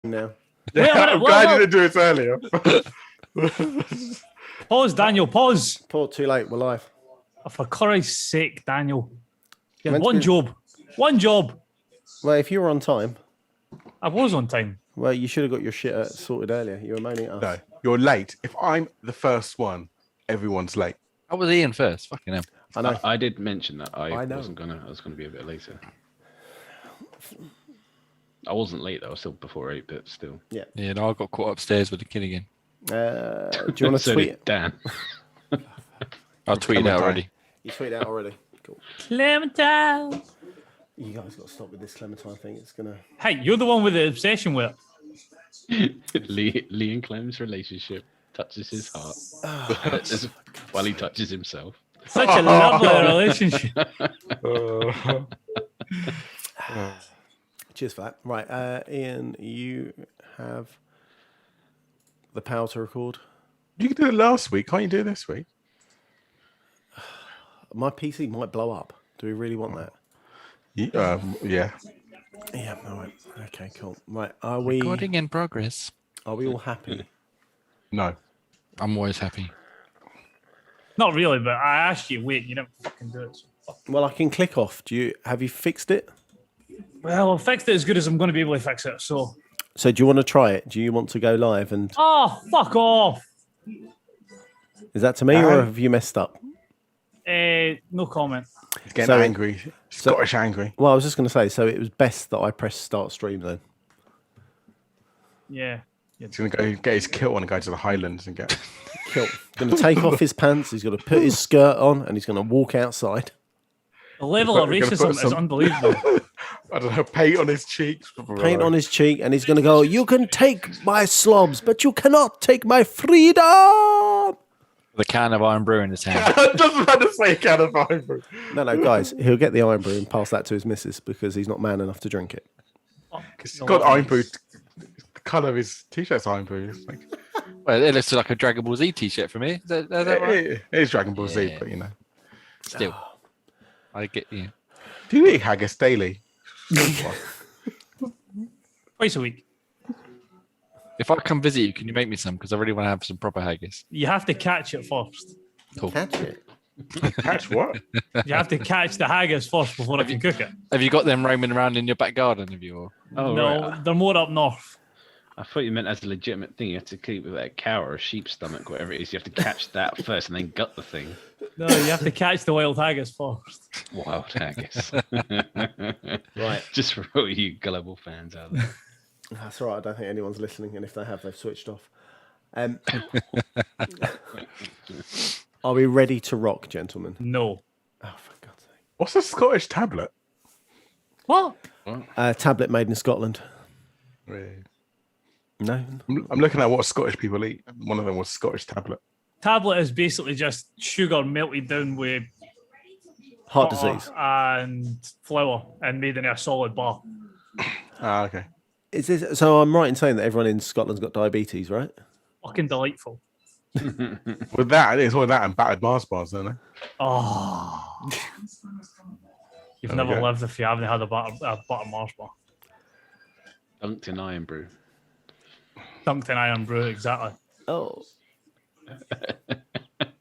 now. Yeah, I'm glad you didn't do it earlier. Pause, Daniel, pause. Pause, too late, we're live. Oh, for Christ's sake, Daniel. You had Meant to one be- job. One job. Well, if you were on time, I was on time. well, you should have got your shit sorted earlier. You were moaning at us. No, you're late. If I'm the first one, everyone's late. I was Ian first. Fucking hell. I know. I did mention that I know. I was gonna be a bit later. I wasn't late though. I was still before 8, but still. Yeah. Yeah, no, I got caught upstairs with the kid again. Do you want to So tweet? did Dan. I tweeted out already. You tweeted out already. Cool. Clementine. You guys got to stop with this Clementine thing. It's gonna. Hey, you're the one with the obsession with it. Lee and Clem's relationship touches his heart while he touches himself. Such a lovely relationship. Cheers for that. Right, Ian, you have the power to record. You could do it last week. Can't you do it this week? My PC might blow up. Do we really want that? Yeah. Yeah. All right. Okay. Cool. Right. Are we? Recording in progress. Are we all happy? No. I'm always happy. Not really, but I asked you, wait, you didn't fucking do it. So. Well, I can click off. Have you fixed it? Well, I've fixed it as good as I'm going to be able to fix it, so. So do you want to try it? Do you want to go live? And Oh, fuck off. is that to me or have you messed up? No comment. He's getting So- angry. Scottish angry. Well, I was just going to say. So it was best that I pressed start stream then. Yeah. He's going to go get his kilt on and go to the Highlands and get... Cool. Going to take off his pants. He's going to put his skirt on, and he's going to walk outside. The level of You're gonna racism put is some- unbelievable. I don't know, paint on his cheeks. Paint on his cheek, and he's going to go, "You can take my slobs, but you cannot take my freedom." The can of iron brew in his hand. I just about to say can of ivory. No, guys, he'll get the iron brew and pass that to his missus because he's not man enough to drink it. He's got iron brew. The colour of his t-shirt's iron brew. It's like, Well, it looks like a Dragon Ball Z t-shirt for me. Is that right? it is Dragon Ball Z, Yeah. but you know. Still, I get you. Do you eat haggis daily? Twice a week. If I come visit you, can you make me some? Because I really want to have some proper haggis. You have to catch it first. Cool. Catch it. Catch what? You have to catch the haggis first before I can cook it. Have you got them roaming around in your back garden? Have you? Or... Oh, No, right. they're more up north. I thought you meant as a legitimate thing. You have to keep with a cow or a sheep's stomach, whatever it is. You have to catch that first and then gut the thing. No, you have to catch the wild haggis first. Wild haggis. Right. Just for all you gullible fans out there. That's all right. I don't think anyone's listening, and if they have, they've switched off. Are we ready to rock, gentlemen? No. Oh, for God's sake! What's a Scottish tablet? What? Tablet made in Scotland. Really? No. I'm looking at what Scottish people eat. One of them was Scottish tablet. Tablet is basically just sugar melted down with Heart butter disease. and flour and made into a solid bar. Ah, okay. Is this so? I'm right in saying that everyone in Scotland's got diabetes, right? Fucking delightful. With that, it's all that and battered Mars bars, don't they? Oh. You've There we never go. lived if you haven't had a butter Mars bar. Dunked in iron brew. Dunked in iron brew, exactly. Oh.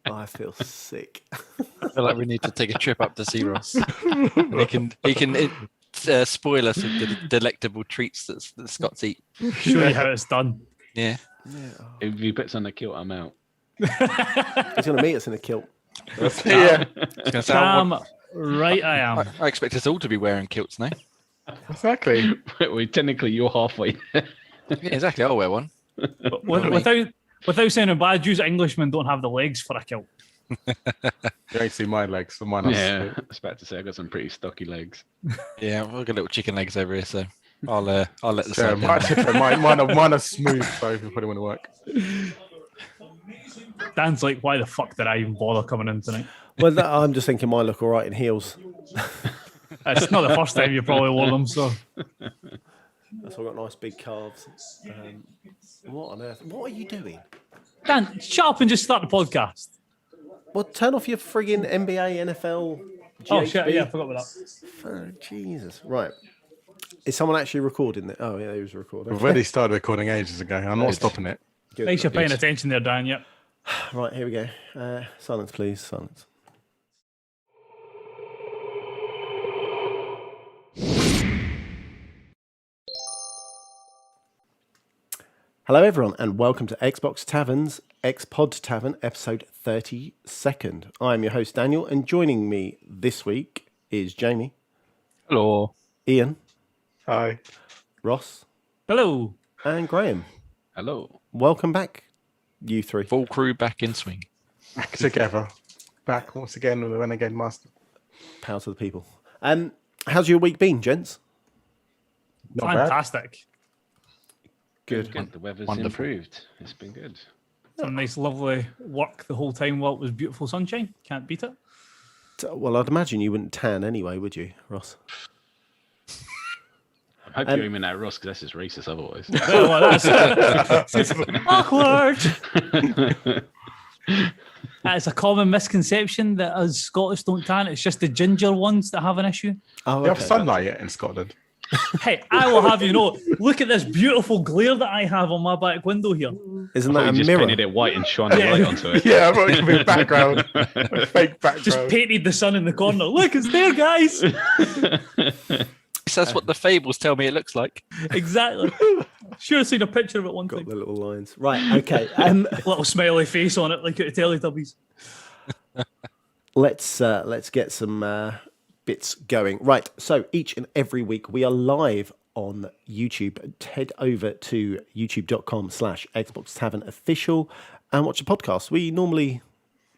I feel sick. I feel like we need to take a trip up to see Ross. he can spoil us with the delectable treats that the Scots eat. Show you how it's done. Yeah. If he puts on the kilt, I'm out. He's going to meet us in a kilt. Yeah, It's gonna sound- Damn right I am. I expect us all to be wearing kilts now. exactly. Well, technically, you're halfway there. Yeah, exactly. I'll wear one. But without sounding bad, Jews Englishmen don't have the legs for a kilt. You ain't see my legs, so mine are Yeah, I was about to say I got some pretty stocky legs. Yeah, we've got little chicken legs over here, so I'll let the Yeah, sun down. mine are smooth, so if you put them in the work. Dan's like, why the fuck did I even bother coming in tonight? Well, I'm just thinking mine look all right in heels. It's not the first time you probably wore them, so. That's why I've got nice big calves. What on earth? What are you doing? Dan, shut up and just start the podcast. Well, turn off your frigging NBA, NFL, GHB. Oh shit, yeah, I forgot about that. Oh, Jesus. Right. Is someone actually recording that? Oh, yeah, he was recording. We've already started recording ages ago. I'm not stopping it. Good. Thanks for paying attention there, Dan. Yep. Right, here we go. Silence, please. Silence. Hello, everyone, and welcome to Xbox Tavern's X-Pod Tavern, episode 32nd. I'm your host, Daniel, and joining me this week is Jamie. Hello. Ian. Hi. Ross. Hello. And Graham. Hello. Welcome back, you three. Full crew back in swing. Back together. Back once again with the Renegade Master. Power to the people. How's your week been, gents? Not bad. Fantastic. Good. The weather's Wonderful. improved. It's been good. Some nice, lovely work the whole time while it was beautiful sunshine. Can't beat it. Well, I'd imagine you wouldn't tan anyway, would you, Ross? I hope you're aiming at Ross because that's just racist otherwise. Well, that's awkward. It's a common misconception that us Scottish don't tan. It's just the ginger ones that have an issue. Oh, You have sunlight yet in Scotland? Hey, I will have you know, look at this beautiful glare that I have on my back window here. Isn't I that thought a you just mirror? painted it white and shone a light onto it. Yeah, I thought it could be a background. A fake background. Just painted the sun in the corner. Look, it's there, guys. That's what the fables tell me it looks like. Exactly. Sure, I've seen a picture of it one Got time. the little lines. Right, okay. Little smiley face on it, like at the Teletubbies. Let's get some bits going. Right, so each and every week we are live on YouTube. Head over to youtube.com/Xbox Tavern Official and watch the podcast. We normally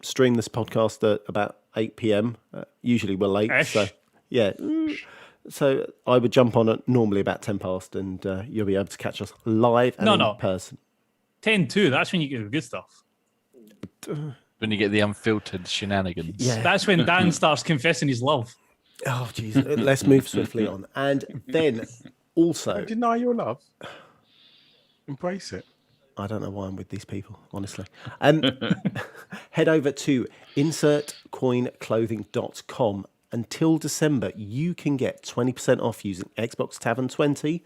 stream this podcast at about 8 p.m. Usually we're late. Ish. So, yeah. So I would jump on at normally about 10 past and you'll be able to catch us live and in person. 10-2, that's when you get the good stuff. When you get the unfiltered shenanigans. Yeah. That's when Dan starts confessing his love. Oh, jeez. Let's move swiftly on. And then also... Don't deny your love. Embrace it. I don't know why I'm with these people, honestly. Head over to insertcoinclothing.com. Until December, you can get 20% off using Xbox Tavern 20.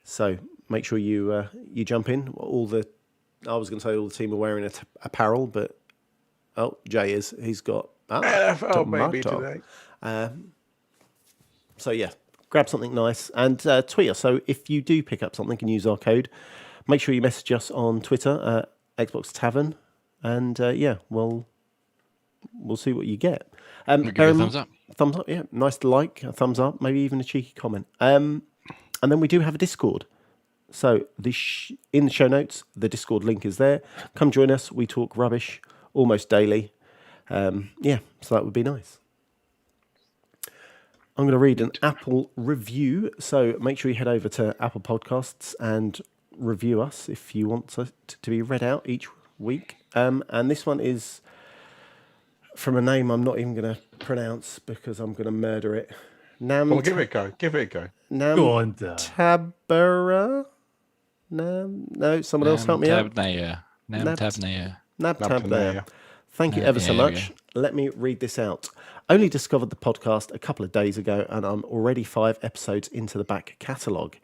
So make sure you jump in. I was going to say all the team are wearing apparel, but Jay is. He's got NFL baby tomato. today. So yeah, grab something nice and tweet us. So if you do pick up something and use our code, make sure you message us on Twitter Xbox Tavern, and we'll see what you get. Give it a thumbs up. Thumbs up, yeah. Nice to like, a thumbs up, maybe even a cheeky comment. And then we do have a Discord. So in the show notes, the Discord link is there. Come join us. We talk rubbish almost daily. So that would be nice. I'm going to read an Apple review. So make sure you head over to Apple Podcasts and review us if you want to be read out each week. And this one is from a name I'm not even going to pronounce because I'm going to murder it. Well, give it a go. Give it a go. Go on, Dan. Tabera? No, someone else help me out. Nabtabnaya. Thank you ever so much. Let me read this out. Only discovered the podcast a couple of days ago and I'm already 5 episodes into the back catalogue.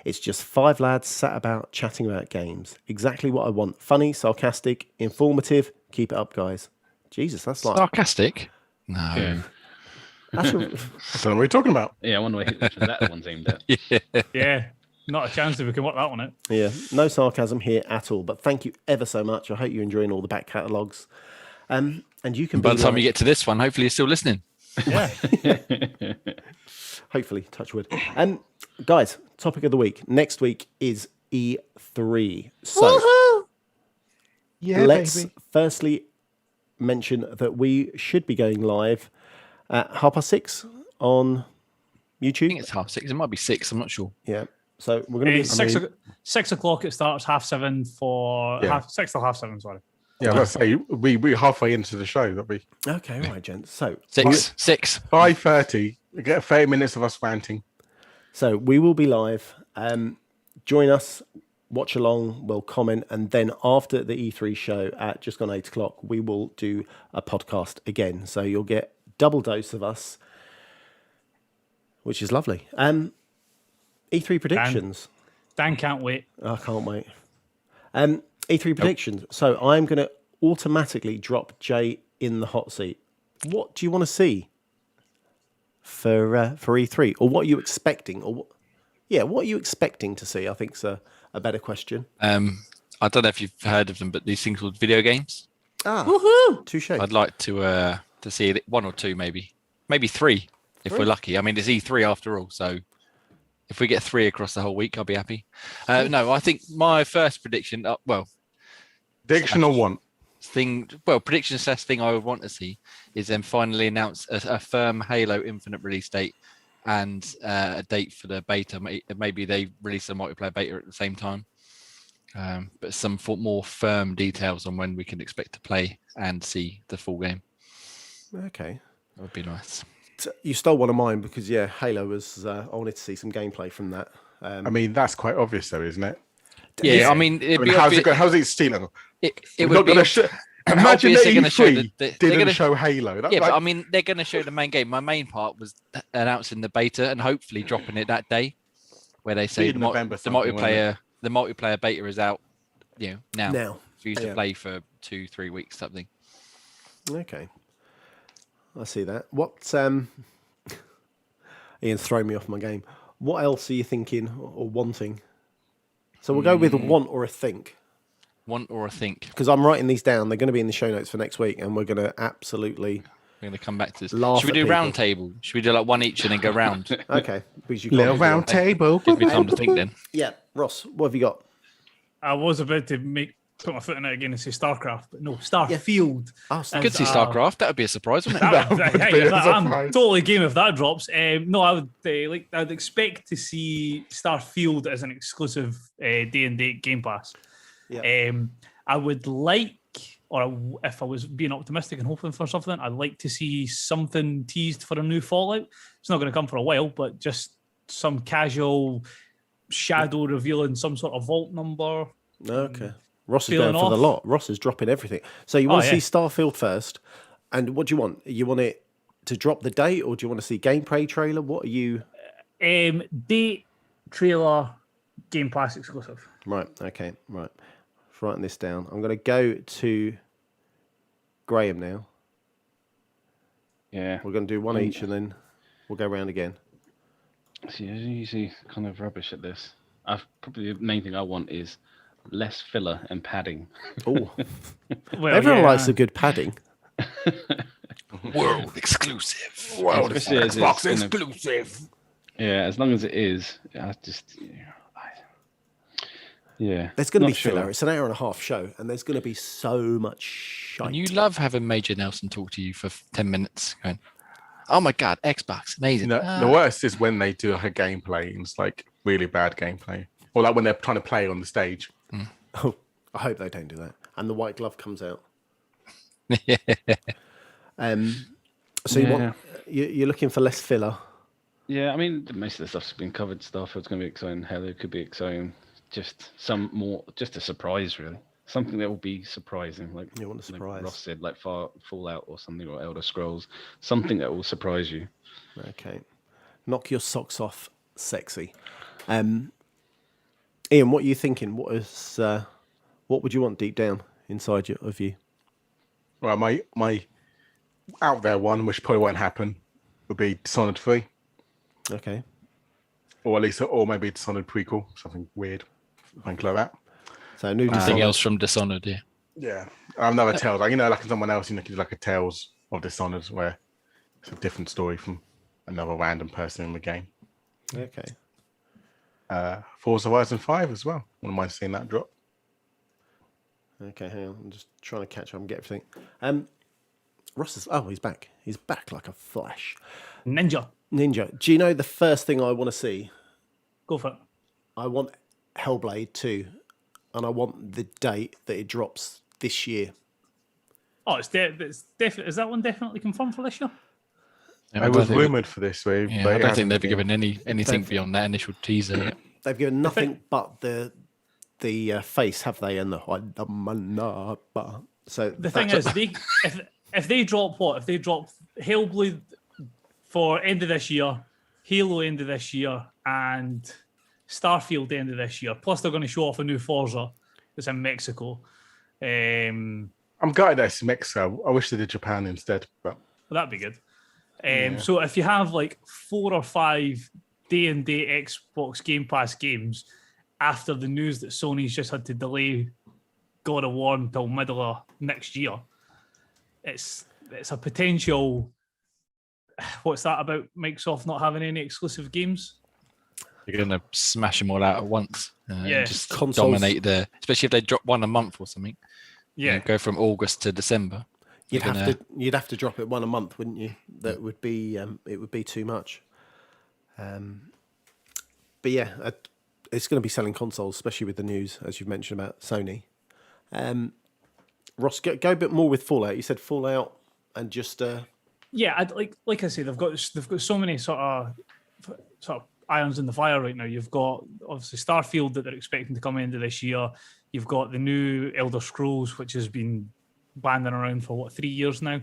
It's just 5 lads sat about chatting about games. Exactly what I want. Funny, sarcastic, informative. Keep it up, guys. Jesus, that's like... Sarcastic? No. Yeah. That's I don't know what you're talking about. Yeah, I wonder which that one's aimed at. Yeah, not a chance if we can work that one out. Yeah, no sarcasm here at all. But thank you ever so much. I hope you're enjoying all the back catalogues. And you can By the time you get to this one, hopefully you're still listening. Yeah. Hopefully, touch wood. Guys, topic of the week. Next week is E3. So let's firstly mention that we should be going live at 6:30 on YouTube. I think it's 6:30. It might be 6. I'm not sure. Yeah. So we're going to be... It's 6 o'clock it starts, 7:30 for... 6 till 7:30, sorry. Yeah, let's say we're halfway into the show. That'll be Okay, all right, gents. So 6. 5:30. We get 30 minutes of us ranting. So we will be live. Join us, watch along, we'll comment, and then after the E3 show at just gone 8 o'clock, we will do a podcast again. So you'll get double dose of us, which is lovely. E3 predictions. Dan can't wait. I can't wait. E3 predictions. So I'm going to automatically drop Jay in the hot seat. What do you want to see for E3, or what are you expecting, or what are you expecting to see? I think is a better question. I don't know if you've heard of them, but these things called video games. Woohoo! Touche. I'd like to see one or two, maybe 3 if we're lucky. I mean, it's E3 after all, so if we get 3 across the whole week, I'll be happy. No, I think my first prediction, Prediction or want? prediction slash thing I would want to see is them finally announce a firm Halo Infinite release date and a date for the beta. Maybe they release the multiplayer beta at the same time. But some more firm details on when we can expect to play and see the full game. Okay. That would be nice. You stole one of mine because Halo was. I wanted to see some gameplay from that. I mean, that's quite obvious, though, isn't it? Yeah, I mean, it'd be how's it going? How's it stealing? It We're would not be going to imagine that E3 didn't show Halo. But I mean, they're going to show the main game. My main part was announcing the beta and hopefully dropping it that day, where they say the multiplayer beta is out. Now for you to play for 2-3 weeks, something. Okay, I see that. What? Ian's throwing me off my game. What else are you thinking or wanting? So we'll go with a want or a think. Want or a think. Because I'm writing these down. They're going to be in the show notes for next week, and we're going to absolutely. We're going to come back to this. Should we do round table? Should we do like one each and then go round? Okay. Little round table. Gives me time to think then. Yeah, Ross, what have you got? I was about to put my foot in it again and say StarCraft, but no, Starfield. Oh, Could see StarCraft. That would be a surprise, wouldn't it? I'm totally game if that drops. No, I would I'd expect to see Starfield as an exclusive day and date Game Pass. Yeah. I would like, or if I was being optimistic and hoping for something, I'd like to see something teased for a new Fallout. It's not going to come for a while, but just some casual shadow revealing some sort of vault number. Okay. Ross is going for the lot. Ross is dropping everything. So you want to see Starfield first, and what do you want? You want it to drop the date, or do you want to see gameplay trailer? What are you? Date, trailer, Game Pass exclusive. Right. Okay. Right. Writing this down. I'm going to go to Graham now. Yeah. We're going to do one each, and then we'll go round again. See, I'm usually kind of rubbish at this. Probably the main thing I want is less filler and padding. Oh, Well, everyone likes a good padding. World exclusive. World Xbox exclusive. Yeah, as long as it is, I just. Yeah. There's going to be filler. It's an hour and a half show, and there's going to be so much shite. And you love having Major Nelson talk to you for 10 minutes going, oh my God, Xbox, amazing. The worst is when they do like a gameplay and it's like really bad gameplay. Or like when they're trying to play on the stage. Oh, I hope they don't do that. And the white glove comes out. So you're looking for less filler. Yeah, I mean, most of the stuff's been covered. Starfield's going to be exciting. Halo could be exciting. Just just a surprise, really. Something that will be surprising. Like You want a surprise. Like Ross said, like Fallout or something, or Elder Scrolls. Something that will surprise you. Okay. Knock your socks off, sexy. Ian, what are you thinking? What would you want deep down inside of you? Well, my out there one, which probably won't happen, would be Dishonored 3. Okay. Or at least, or maybe Dishonored prequel, something weird. Something like that. So new Anything Dishonored. else from Dishonored, yeah. Yeah. Another Tales. Like someone else, you could do like a Tales of Dishonored where it's a different story from another random person in the game. Okay. Forza Horizon 5 as well. Wouldn't mind seeing that drop. Okay, hang on. I'm just trying to catch up and get everything. Ross is... Oh, he's back. He's back like a flash. Ninja. Do you know the first thing I want to see? Go for it. I want Hellblade 2, and I want the date that it drops this year. Oh, it's definitely. Is that one definitely confirmed for this year? Yeah, It was rumoured for this way. Yeah, but I it don't think hasn't they've been. given anything beyond that initial teaser yet. They've given nothing but the face, have they? And the so The thing is, if they drop what? If they drop Hellblade for end of this year, Halo end of this year, and Starfield the end of this year. Plus, they're going to show off a new Forza that's in Mexico. I'm gutted that it's Mexico. I wish they did Japan instead, but That'd be good. So if you have like 4 or 5 day-and-date Xbox Game Pass games after the news that Sony's just had to delay God of War until middle of next year, it's a potential. What's that about Microsoft not having any exclusive games? You're going to smash them all out at once. Yeah. Just Consoles. dominate especially if they drop one a month or something. Yeah. Go from August to December. You'd have to drop it one a month, wouldn't you? That would be it would be too much. But yeah, it's going to be selling consoles, especially with the news as you've mentioned about Sony. Ross, go a bit more with Fallout. You said Fallout and just Yeah, like I say, they've got so many sort of irons in the fire right now. You've got obviously Starfield that they're expecting to come into this year. You've got the new Elder Scrolls, which has been banding around for 3 years now.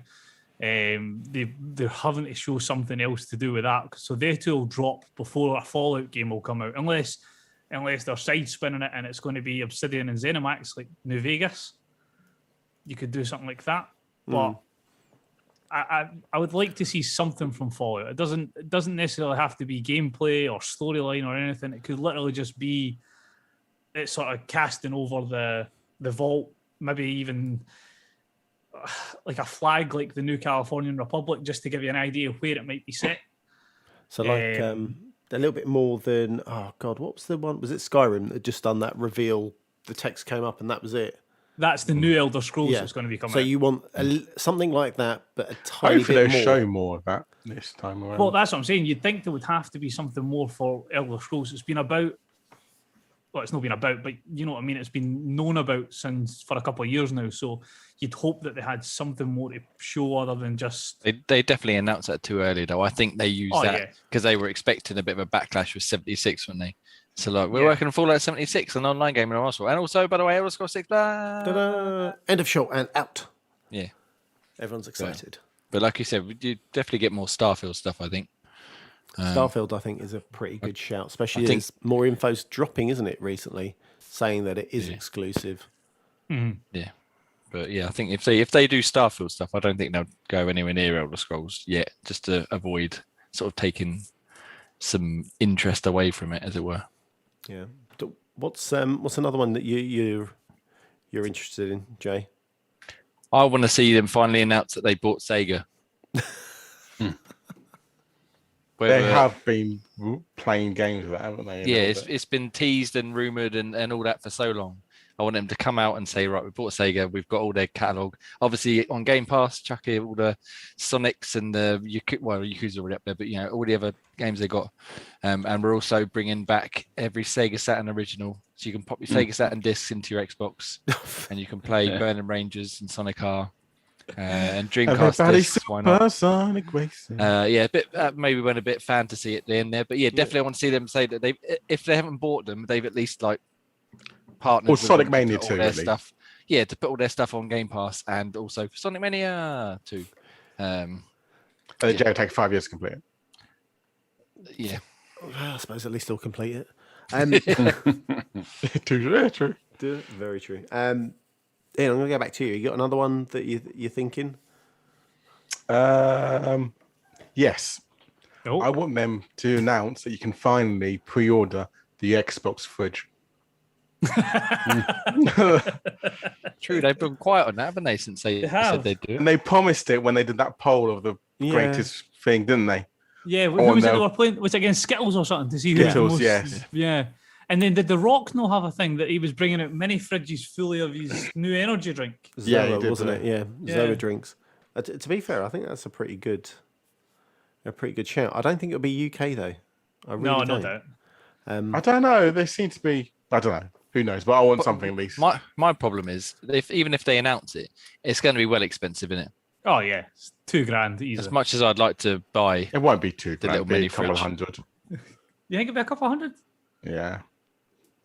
They're having to show something else to do with that, so they two will drop before a Fallout game will come out, unless they're side spinning it and it's going to be Obsidian and ZeniMax like New Vegas. You could do something like that, but I would like to see something from Fallout. It doesn't necessarily have to be gameplay or storyline or anything. It could literally just be it sort of casting over the vault, maybe even like a flag like the New Californian Republic, just to give you an idea of where it might be set. so like a little bit more than what was the one? Was it Skyrim that had just done that reveal? The text came up and that was it. That's the new Elder Scrolls that's going to be coming So out. you want something like that, but a tiny hopefully bit they'll more. show more of that this time around. Well, that's what I'm saying. You'd think there would have to be something more for Elder Scrolls. It's been about, well, it's not been about, but you know what I mean? It's been known about for a couple of years now. So you'd hope that they had something more to show other than just... They definitely announced that too early, though. I think they used that because they were expecting a bit of a backlash with 76, weren't they? So like, we're working on Fallout 76, an online game in Arsenal. And also, by the way, Elder Scrolls 6, blah. Ta-da! End of show and out. Yeah. Everyone's excited. But like you said, you definitely get more Starfield stuff, I think. Starfield, I think, is a pretty good shout, especially as more info's dropping, isn't it, recently, saying that it is exclusive. Mm-hmm. Yeah. But yeah, I think if they do Starfield stuff, I don't think they'll go anywhere near Elder Scrolls yet, just to avoid sort of taking some interest away from it, as it were. Yeah. What's another one that you're interested in, Jay? I want to see them finally announce that they bought Sega. They have been playing games with that, haven't they? Yeah, it's been teased and rumored and all that for so long. I want them to come out and say, right, we bought Sega, we've got all their catalog. Obviously, on Game Pass, chuck in all the Sonics and the Yakuza already up there, but you know all the other games they got. And we're also bringing back every Sega Saturn original, so you can pop your Sega Saturn discs into your Xbox, and you can play Burning Rangers and Sonic R. And Dreamcast discs, why not? Sonic Racing. A bit maybe went a bit fantasy at the end there, but yeah, definitely I want to see them say that if they haven't bought them, they've at least like partnered with Sonic them Mania to put 2, all their really. stuff. Yeah, to put all their stuff on Game Pass and also for Sonic Mania 2. And it'll take 5 years to complete it. Yeah. I suppose at least they'll complete it. True. Very true. Ian, I'm going to go back to you. You got another one that you're thinking? Yes. Oh. I want them to announce that you can finally pre-order the Xbox fridge. True, they've been quiet on that, haven't they, since they said they'd do it? And they promised it when they did that poll of the greatest thing, didn't they? Yeah, who was it they were playing? Was it against Skittles or something to see who was the Skittles, most... yes. Yeah. And then did The Rock not have a thing that he was bringing out mini fridges fully of his new energy drink? Yeah, he Zoa, did, wasn't it? didn't Yeah, Zoa drinks. To be fair, I think that's a pretty good shout. I don't think it'll be UK though. I really No, don't. not that. I don't know. They seem to be. I don't know. Who knows? But I want something at least. My problem is even if they announce it, it's going to be well expensive, isn't it? Oh yeah, it's $2,000 easy. As much as I'd like to buy, It won't be too. The little It'll be mini a couple fridge. hundred. You think it'd be a couple hundred? Yeah.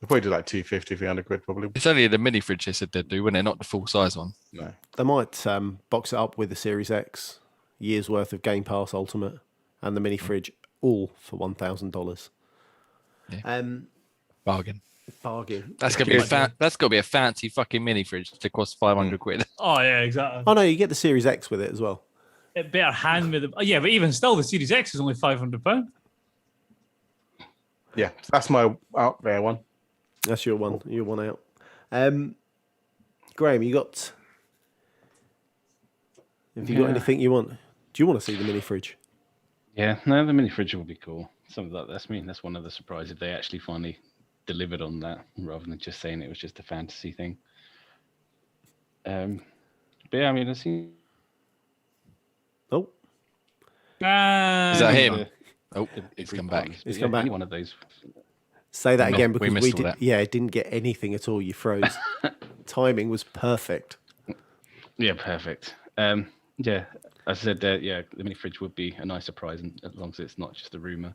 They'll probably do like 250, 300 quid probably. it's only the mini fridge they said they'd do, wouldn't it? Not the full size one. No. They might box it up with the Series X, years worth of Game Pass Ultimate, and the mini fridge, all for $1,000. Yeah. Bargain. Bargain. That's gonna be that's got to be a fancy fucking mini fridge to cost 500 quid. Oh yeah, exactly. Oh no, you get the Series X with it as well. It better hand me the. Oh, yeah, but even still, the Series X is only £500. Yeah, so that's my out there one. That's your one. Your one out. Graham, you got? Have you got anything you want? Do you want to see the mini fridge? Yeah, no, the mini fridge will be cool. Some of that. That's one of the surprise if they actually finally delivered on that, rather than just saying it was just a fantasy thing. But yeah, I mean, I see. Oh, Is that him? Oh, He's come back. He's come back. Any one of those. say that We again missed- because we we missed all did. that. Yeah, it didn't get anything at all. You froze. Timing was perfect. Yeah, perfect. Yeah, as I said, yeah, the mini fridge would be a nice surprise, and as long as it's not just a rumor.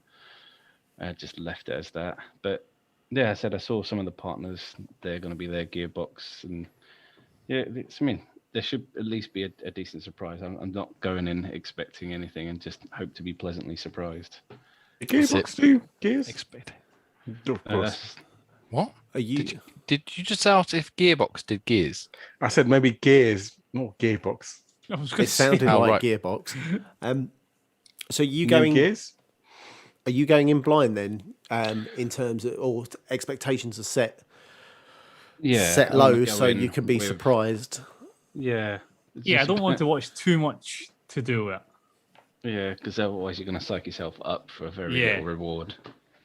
Just left it as that. But yeah, I said I saw some of the partners. They're going to be their Gearbox, and yeah, I mean, there should at least be a decent surprise. I'm not going in expecting anything, and just hope to be pleasantly surprised. Gearbox do Gears? Expect. Of course. That's- What? Are you? Did you just ask if Gearbox did Gears? I said maybe Gears, not Gearbox. I was going It to say. sounded Oh, like right. Gearbox. So you New going? Gears? Are you going in blind then? In terms of, or expectations are set yeah, I wanna low, go so in you can be with- surprised. Yeah. Yeah, I just- don't want to watch too much to do it. Yeah, because otherwise you're going to psych yourself up for a very Yeah. little reward.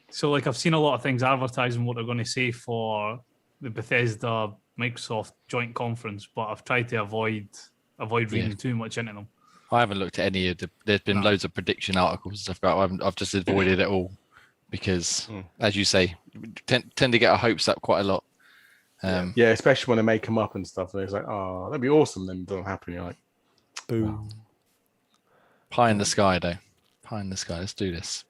So, like, I've seen a lot of things advertising what they're going to say for the Bethesda Microsoft joint conference, but I've tried to avoid reading too much into them. I haven't looked at any of the. There's been loads of prediction articles and stuff, but I've just avoided it all because, as you say, tend to get our hopes up quite a lot. Yeah, especially when they make them up and stuff. And it's like, oh, that'd be awesome. Then it doesn't happen. You're like, Boom. Pie in the sky, though. Pie in the sky. Let's do this.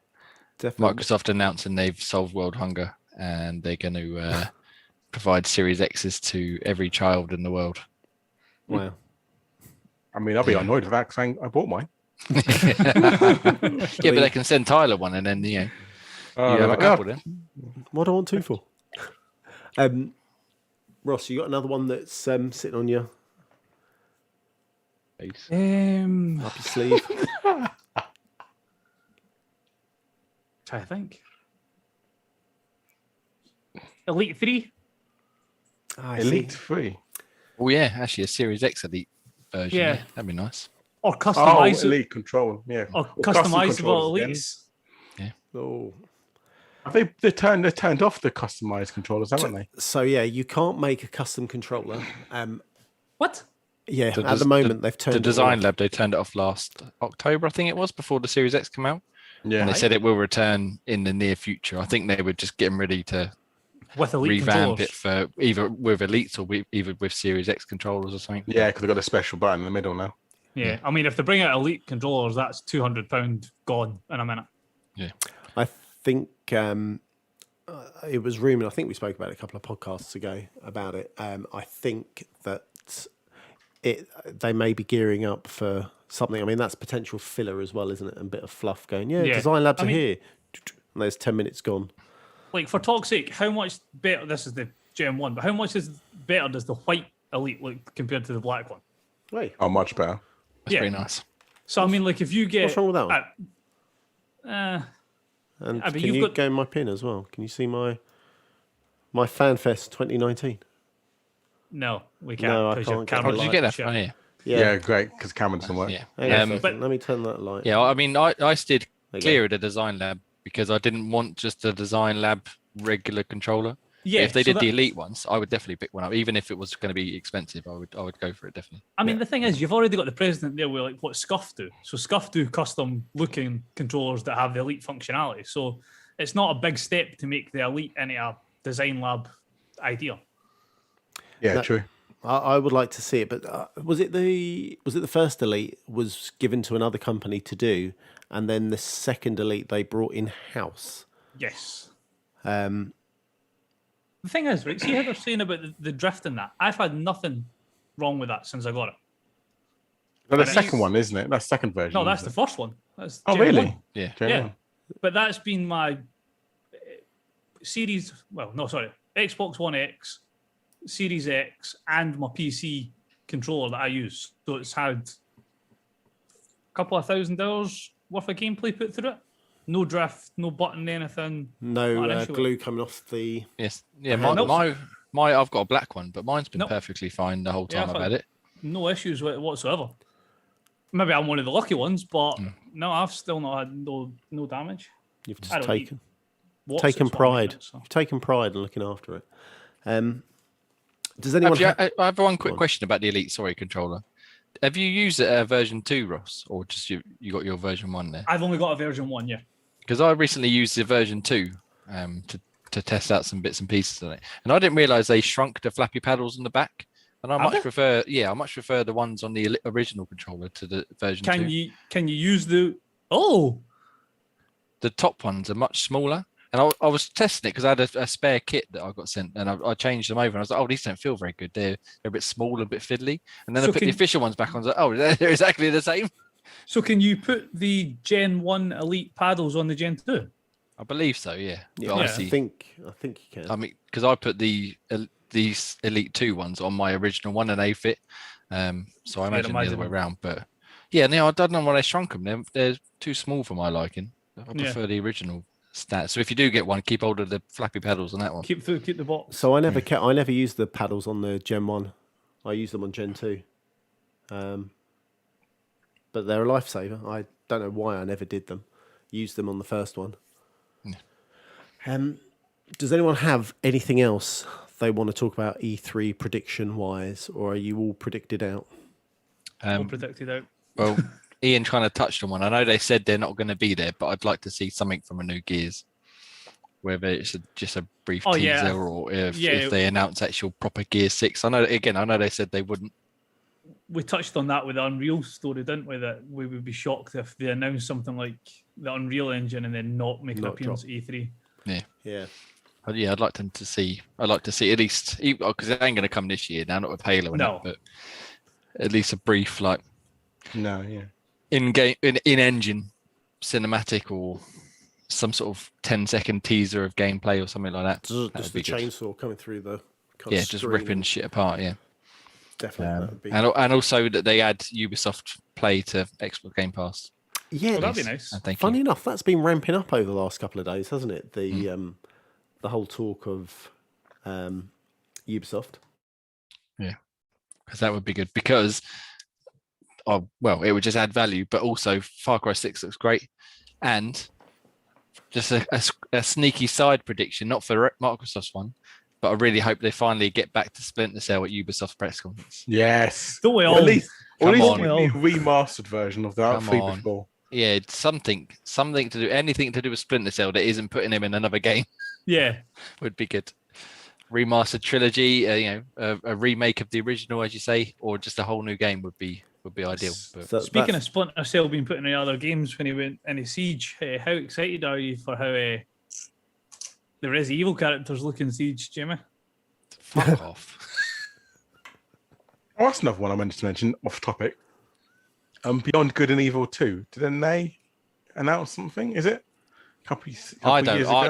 Definitely. Microsoft announcing they've solved world hunger and they're going to provide Series X's to every child in the world. Wow. I mean, I'll be annoyed with that because I bought mine. Yeah, but they can send Tyler one, and then you have a couple. Then What do I want two for? Ross, you got another one that's sitting on your Base. up your sleeve? Try to think. Elite 3? I Elite see. 3. oh yeah, actually a Series X Elite version. Yeah. Yeah, that'd be nice. Or Oh, customizable, Elite Control. Yeah. or custom customizable controllers again. elites. Oh. They turned off the customized controllers, haven't they? So yeah, you can't make a custom controller. What? Yeah, The at des- the moment they've turned The it design off. lab, they turned it off last October, I think it was, before the Series X came out. Yeah. And they said it will return in the near future. I think they were just getting ready to With elite revamp controllers. it for either with Elites or either with Series X controllers or something. Yeah, because they've got a special button in the middle now. Yeah, I mean, if they bring out elite controllers, that's £200 gone in a minute. I think it was rumored. I think we spoke about it a couple of podcasts ago about it. I think that they may be gearing up for something. I mean, that's potential filler as well, isn't it? And a bit of fluff going. Yeah, Yeah. design labs I are mean- here. And there's 10 minutes gone. Like, for talk's sake, how much better, this is the Gen 1, but how much better does the white elite look compared to the black one? Wait, Oh, much better. That's Yeah. pretty nice. So, I mean, like, if you get... what's wrong with that one? And but can you've you got- go in my pin as well? Can you see my FanFest 2019? No, we can't. No, I because your can't get camera Oh, did you light get that? shit. Oh, yeah. Yeah, great, because camera doesn't work. Yeah. Hang on a Um, second, let me turn that light. Yeah, I mean, I steered There you clear of the design lab because I didn't want just a design lab regular controller. Yeah, If they so did the that- elite ones, I would definitely pick one up, even if it was going to be expensive. I would go for it definitely. I mean, the thing is, you've already got the president there with like what Scuff do. So Scuff do custom looking controllers that have the elite functionality. So it's not a big step to make the elite into a design lab idea. Yeah, That- true. I would like to see it, but was it the first elite was given to another company to do, and then the second elite they brought in house. Yes. Um, The thing is, right, see how they're saying about the drift in that? I've had nothing wrong with that since I got it. No, the And second it's- one, isn't it? That's the second version. No, that's isn't the first one. That's it? Oh, Gen really? 1. Yeah. Gen Yeah. 1. But that's been my Xbox One X, Series X, and my PC controller that I use. So it's had a couple of $1,000 worth of gameplay put through it. No drift, no button, anything. No glue coming off the. Yes. Yeah. Nope. My I've got a black one, but mine's been Nope. perfectly fine the whole time I've I've had it. no issues with it whatsoever. Maybe I'm one of the lucky ones, but no, I've still not had no damage. You've I just don't taken Watts, taken that's what I mean, pride. so. You've taken pride in looking after it. Does anyone? I have one quick question about the Elite controller. Have you used it at version 2, Ross, or just you got your version 1 there? I've only got a version 1, yeah. Because I recently used the version 2 to test out some bits and pieces on it, and I didn't realise they shrunk the flappy paddles on the back. And I much prefer the ones on the original controller to the version 2. Can you use the top ones are much smaller, and I was testing it because I had a spare kit that I got sent, and I changed them over, and I was like, oh, these don't feel very good. They're a bit small, a bit fiddly. And then I put the official ones back on. I was like, oh, they're exactly the same. So can you put the Gen 1 Elite paddles on the Gen 2? I believe so, yeah. Yeah, I think you can. I mean, because I put these Elite 2 ones on my original one, and they fit. So I imagine the other way around. But yeah, no, I don't know why they shrunk them. They're too small for my liking. I prefer the original stats. So if you do get one, keep hold of the flappy pedals on that one. Keep the box. So I never used the paddles on the Gen 1. I used them on Gen 2. But they're a lifesaver. I don't know why I never did them. Used them on the first one. Yeah. Does anyone have anything else they want to talk about E3 prediction wise, or are you all predicted out? All predicted out. Well, Ian kind of touched on one. I know they said they're not going to be there, but I'd like to see something from a new Gears, whether it's just a brief teaser or if they announce actual proper Gears 6. I know they said they wouldn't. We touched on that with the Unreal story, didn't we? That we would be shocked if they announced something like the Unreal Engine and then not make an appearance at E3. Yeah. Yeah, I'd like to see at least, because it ain't going to come this year now, not with Halo, but at least a brief in-game, in-engine cinematic or some sort of 10-second teaser of gameplay or something like that. Just the chainsaw coming through the just ripping shit apart. Yeah, definitely. And also that they add Ubisoft Play to Xbox Game Pass. Yeah, that'd be nice. Funny enough, that's been ramping up over the last couple of days, hasn't it? The whole talk of Ubisoft. Yeah, because that would be good. Because, it would just add value, but also Far Cry 6 looks great. And just a sneaky side prediction, not for Microsoft's one, but I really hope they finally get back to Splinter Cell at Ubisoft press conference. Yes. Don't we all? At least a remastered version of that before. Yeah, something to do, anything to do with Splinter Cell that isn't putting him in another game. Yeah, would be good. Remastered trilogy, a remake of the original, as you say, or just a whole new game would be ideal. But... So speaking of Splinter Cell being put in the other games when he went into Siege, how excited are you for how the Resident Evil characters look in Siege, Jimmy? Fuck off. Oh, that's another one I meant to mention off topic. Beyond Good and Evil 2. Didn't they announce something? Is it? Years ago? I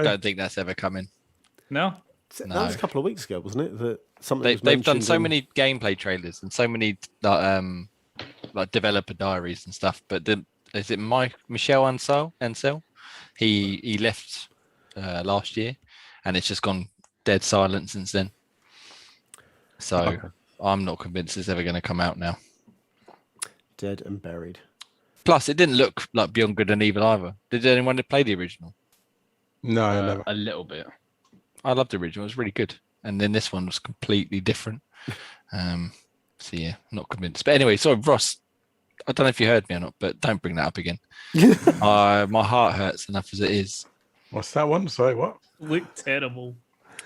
don't think that's ever coming. No? That was a couple of weeks ago, wasn't it? That something they've done so many gameplay trailers and so many like developer diaries and stuff. But is it Michel Ancel? He left last year, and it's just gone dead silent since then. So I'm not convinced it's ever going to come out now. Dead and buried. Plus, it didn't look like Beyond Good and Evil either. Did anyone play the original? No, never. A little bit. I loved the original. It was really good. And then this one was completely different. So yeah, not convinced. But anyway, sorry, Ross, I don't know if you heard me or not, but don't bring that up again. My heart hurts enough as it is. What's that one? Sorry, what? Looked terrible.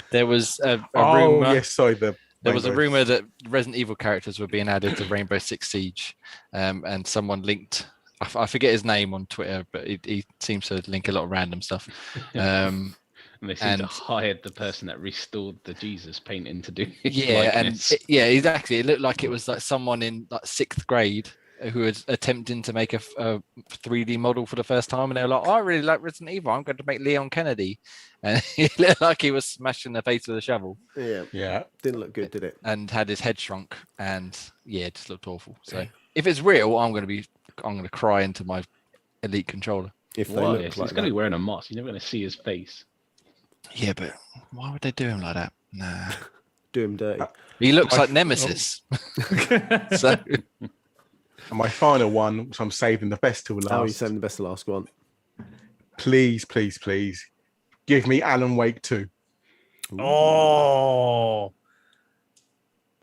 There was a rumor. Oh, yes, sorry. There was a rumor that Resident Evil characters were being added to Rainbow Six Siege, and someone linked. I forget his name on Twitter, but he seems to link a lot of random stuff. And they seem to hired the person that restored the Jesus painting to do his likeness. And exactly. It looked like it was like someone in like 6th grade who was attempting to make a 3D model for the first time, and they were like, "Oh, I really like Resident Evil. I'm going to make Leon Kennedy," and he looked like he was smashing the face with a shovel. Yeah. Didn't look good, did it? And had his head shrunk, and it just looked awful. So if it's real, I'm going to cry into my Elite controller. If they Well, look yes, like he's going to that. be wearing a mask. You're never going to see his face. Yeah, but why would they do him like that? Nah. Do him dirty. He looks like Nemesis. So And my final one, which I'm saving the best till last. Oh, you're saying the best of last one. Please, please, please, give me Alan Wake 2. Oh,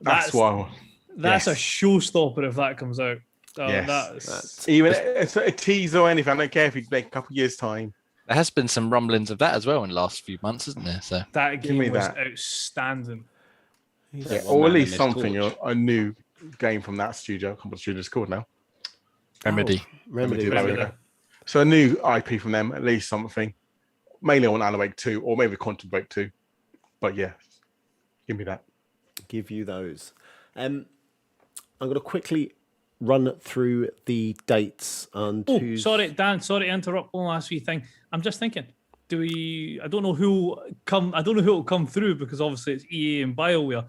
That's why. that's a Yes. showstopper if that comes out. Oh, Yes. that's Even it's a teaser or anything. I don't care if it's like a couple of years' time. there has been some rumblings of that as well in the last few months, isn't there? So that Give me game was that. outstanding. Yeah, One or man at least in something, his torch. a new game from that studio. I can't remember what the studio's called now. Remedy. Remedy. There we go. So a new IP from them, at least something. Mainly I want Alan Wake 2 or maybe Quantum Break 2. But yeah, give me that. Give you those. I'm going to quickly run through the dates and Oh, who's... sorry, Dan. Sorry to interrupt. One last wee thing. I'm just thinking. Do we? I don't know who will come through because obviously it's EA and BioWare.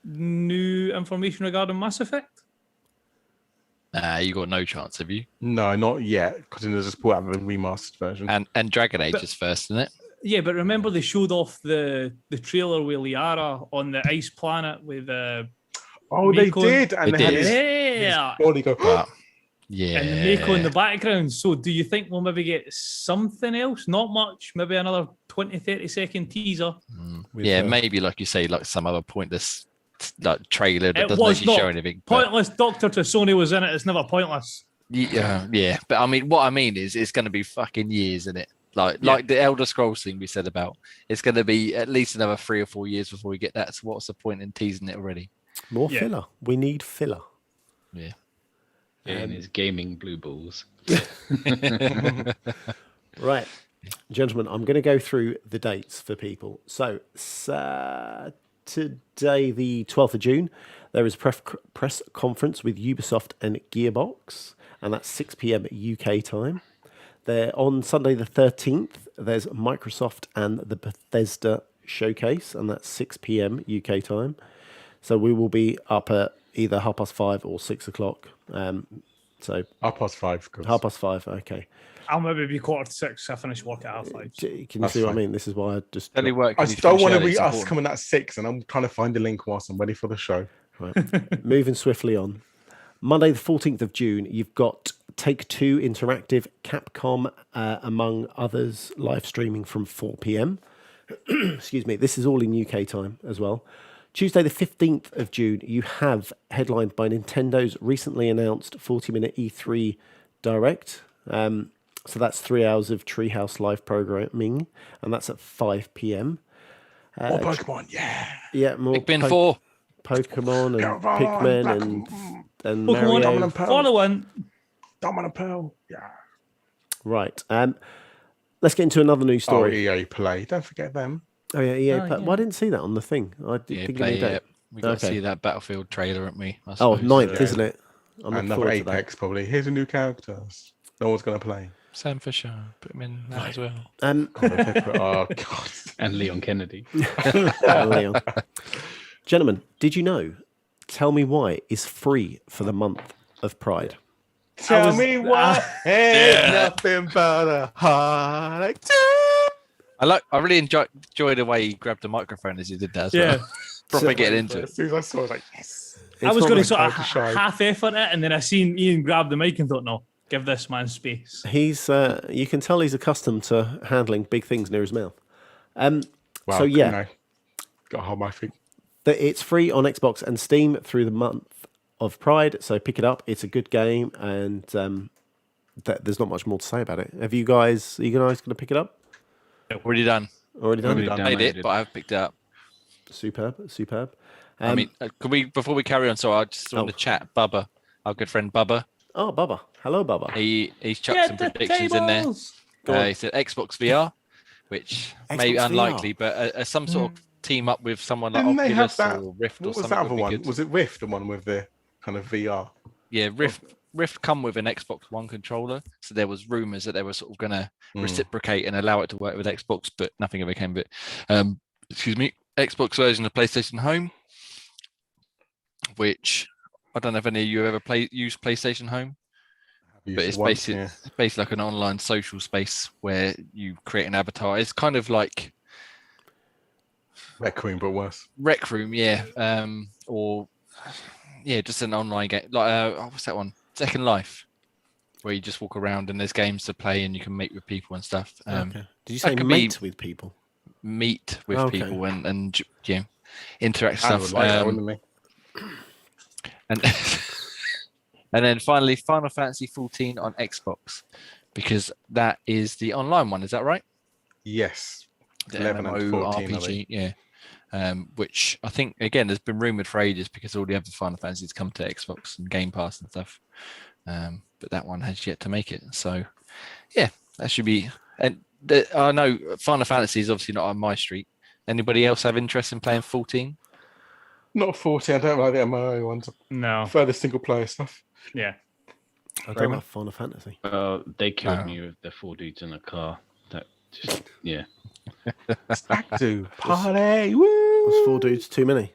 New information regarding Mass Effect. Nah, you got no chance, have you? No, not yet, because there's just put out the remastered version. And Dragon Age is first, isn't it? Yeah, but remember they showed off the trailer with Liara on the ice planet with Oh, they Mako- did, and They they had did. his yeah, body go. But yeah. and the Mako in the background. So do you think we'll maybe get something else? Not much, maybe another 20, 30 second teaser. with, Yeah, maybe like you say, like some other pointless like trailer that It doesn't was actually show not anything. But Pointless Doctor to Sony was in it. It's never pointless. yeah. But I mean, what I mean is, it's going to be fucking years, isn't it? Like the Elder Scrolls thing we said about, it's going to be at least another 3 or 4 years before we get that. So what's the point in teasing it already? More Yeah. filler. We need filler. Yeah. In his gaming blue balls. Right. Gentlemen, I'm going to go through the dates for people. So, today, the 12th of June, there is a press conference with Ubisoft and Gearbox, and that's 6 p.m. UK time. There on Sunday the 13th, there's Microsoft and the Bethesda Showcase, and that's 6 p.m. UK time. So we will be up at either 5:30 or 6 o'clock. So 5:30. 'cause- 5:30, okay. I'll maybe be 4:45. I finish work at 5:30. Can you That's see what I fine. mean? This is why I just... Only work. I when you just don't finish want to early, be it's us important. coming at 6, and I'm trying to find the link whilst I'm ready for the show. Right. Moving swiftly on. Monday, the 14th of June, you've got Take-Two Interactive, Capcom, among others, live streaming from 4 p.m. Excuse me. This is all in UK time as well. Tuesday, the 15th of June, you have headlined by Nintendo's recently announced 40-minute E3 Direct. So that's 3 hours of Treehouse live programming, and that's at 5 p.m. More Pokemon, yeah. Yeah, more Big Ben 4. Pokemon and Pokemon, Pikmin Black- and Pokemon Mario. Diamond and Pearl. Follow one. Diamond and Pearl, yeah. Right. Let's get into another news Oh, story. EA Play. Don't forget them. Oh, yeah, EA. Oh, yeah. Well, I didn't see that on the thing. I didn't Yeah, think play of any it. date. We got to Okay. see that Battlefield trailer, haven't we? I Oh, suppose. 9th, Yeah. isn't it? I'm looking Another forward to that. Apex, probably. Here's a new character. No one's going to play. Sam Fisher, put him in that as well. Oh, God. And Leon Kennedy. Leon. Gentlemen, did you know Tell Me Why is free for the month of Pride? Tell was- me what? Ain't nothing but a heartache. I really enjoyed the way he grabbed the microphone as he did that as Yeah. well. Proper getting into it. As soon as I saw it, I was like, yes. I was not going to like sort of Tiger Shy. half effort it, and then I seen Ian grab the mic and thought, no, give this man space. He's, you can tell he's accustomed to handling big things near his mouth. Well, So, yeah. You know, got to hold my feet. It's free on Xbox and Steam through the month of Pride, so pick it up. It's a good game, and there's not much more to say about it. Are you guys going to pick it up? Already done. Already done? Already done. Played it, Downloaded. but I have picked it up. Superb. I mean, could we before we carry on? So I just want to chat. Bubba, our good friend Bubba. Oh, Bubba. Hello, Bubba. He's chucked some predictions in there. Go on. He said Xbox VR, which may be Xbox unlikely, but some sort of team up with someone like Didn't they have Oculus that? or Rift or What was something. that other would be one? good. Was it Rift, the one with the kind of VR? Yeah, Rift come with an Xbox One controller, so there was rumors that they were sort of going to reciprocate and allow it to work with Xbox, but nothing ever came of it. Excuse me, Xbox version of PlayStation Home, which I don't know if any of you ever use PlayStation Home, but it's basically like an online social space where you create an avatar. It's kind of like Rec Room, but worse. Rec Room, yeah, or yeah, just an online game. Like what's that one? Second Life, where you just walk around and there's games to play and you can meet with people and stuff. Okay. Did you say mate with people? Meet with people and interact I stuff. would like that, wouldn't And and then finally, Final Fantasy 14 on Xbox, because that is the online one. Is that right? Yes. The 11 and 14, RPG, yeah. Which I think again has been rumored for ages because all the other Final Fantasies come to Xbox and Game Pass and stuff. But that one has yet to make it. So yeah, that should be. And I know Final Fantasy is obviously not on my street. Anybody else have interest in playing 14? Not 14. I don't like the MMO ones. No. Further single player stuff. Yeah. I don't like Final Fantasy. They killed me with the 4 dudes in a car. That just, yeah. Stag do party. Woo! Was 4 dudes too many?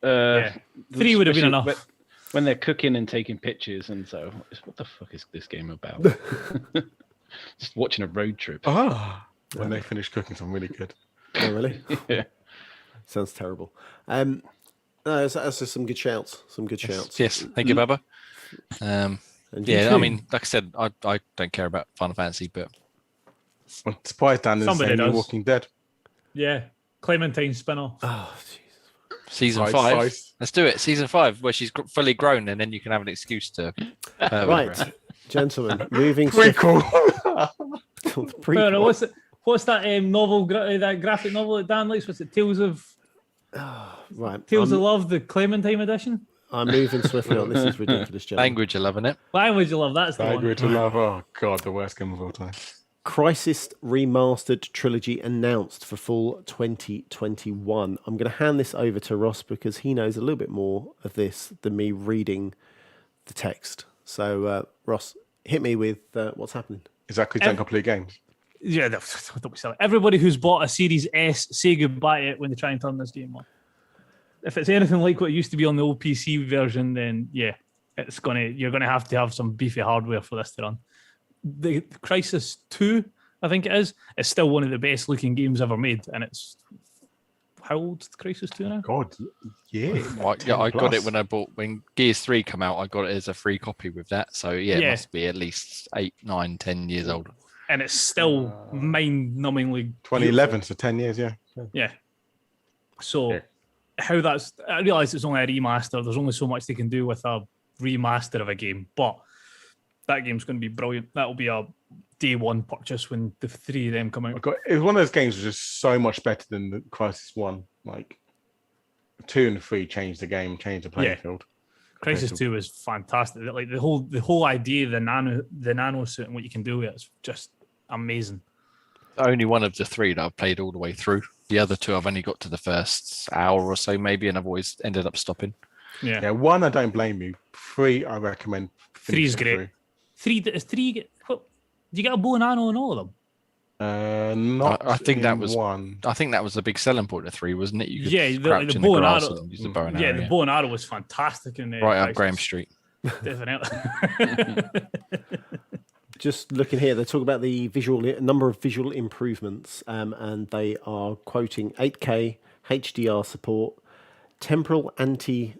Yeah. 3 would have been enough. When they're cooking and taking pictures, and so what the fuck is this game about? Just watching a road trip. When they finish cooking, something really good. Oh, really? Yeah. Sounds terrible. No, that's just some good shouts. Some good shouts. Yes, thank you, Baba. And Yeah, you I too. mean, like I said, I don't care about Final Fantasy, but I'm surprised Dan is Somebody saying does. Walking Dead. Yeah. Clementine spin-off. Oh, jeez. season Right 5. size. Let's do it. Season 5, where she's fully grown, and then you can have an excuse to. Right, gentlemen, moving swiftly. Prequel. No, no, what's that novel, that graphic novel that Dan likes? What's it? Tales of Right, of Love, the Clementine edition? I'm moving swiftly on. This is ridiculous, gentlemen. Language, you're loving it. Language of Love, that's the one. Language of Love. Oh, God, the worst game of all time. Crisis Remastered Trilogy announced for fall 2021. I'm going to hand this over to Ross because he knows a little bit more of this than me reading the text. So, Ross, hit me with what's happening. Is that because you don't complete games? Yeah, don't be silly. Everybody who's bought a Series S, say goodbye to it when they try and turn this game on. If it's anything like what it used to be on the old PC version, then yeah, you're gonna have to have some beefy hardware for this to run. The Crisis 2, I think it is still one of the best looking games ever made, and it's how old's Crisis 2 now? God, yeah. I got it when Gears 3 come out. I got it as a free copy with that. So yeah, it must be at least 8, 9, 10 years old. And it's still mind-numbingly 2011, so 10 years, yeah. Yeah. So how that's... I realise it's only a remaster. There's only so much they can do with a remaster of a game. But that game's going to be brilliant. That'll be a day one purchase when the 3 of them come out. It was one of those games that was just so much better than the Crisis 1. Like, 2 and 3 changed the game, changed the playing field. Crisis 2 is fantastic. Like the whole idea of the nano suit and what you can do with it is just amazing. Only one of the 3 that I've played all the way through. The other 2 I've only got to the first hour or so maybe, and I've always ended up stopping. Yeah. 1, I don't blame you. 3, I recommend. 3 is great. 3 what, do you get a bow and arrow in all of them? Not. I think that was 1. I think that was the big selling point of 3, wasn't it? You could the in bow and grass arrow. and use the bow and Yeah, arrow, the bow and arrow was fantastic in right up Crisis. Graham Street. Definitely. Just looking here, they talk about the number of visual improvements, and they are quoting 8K HDR support, temporal Aliasing.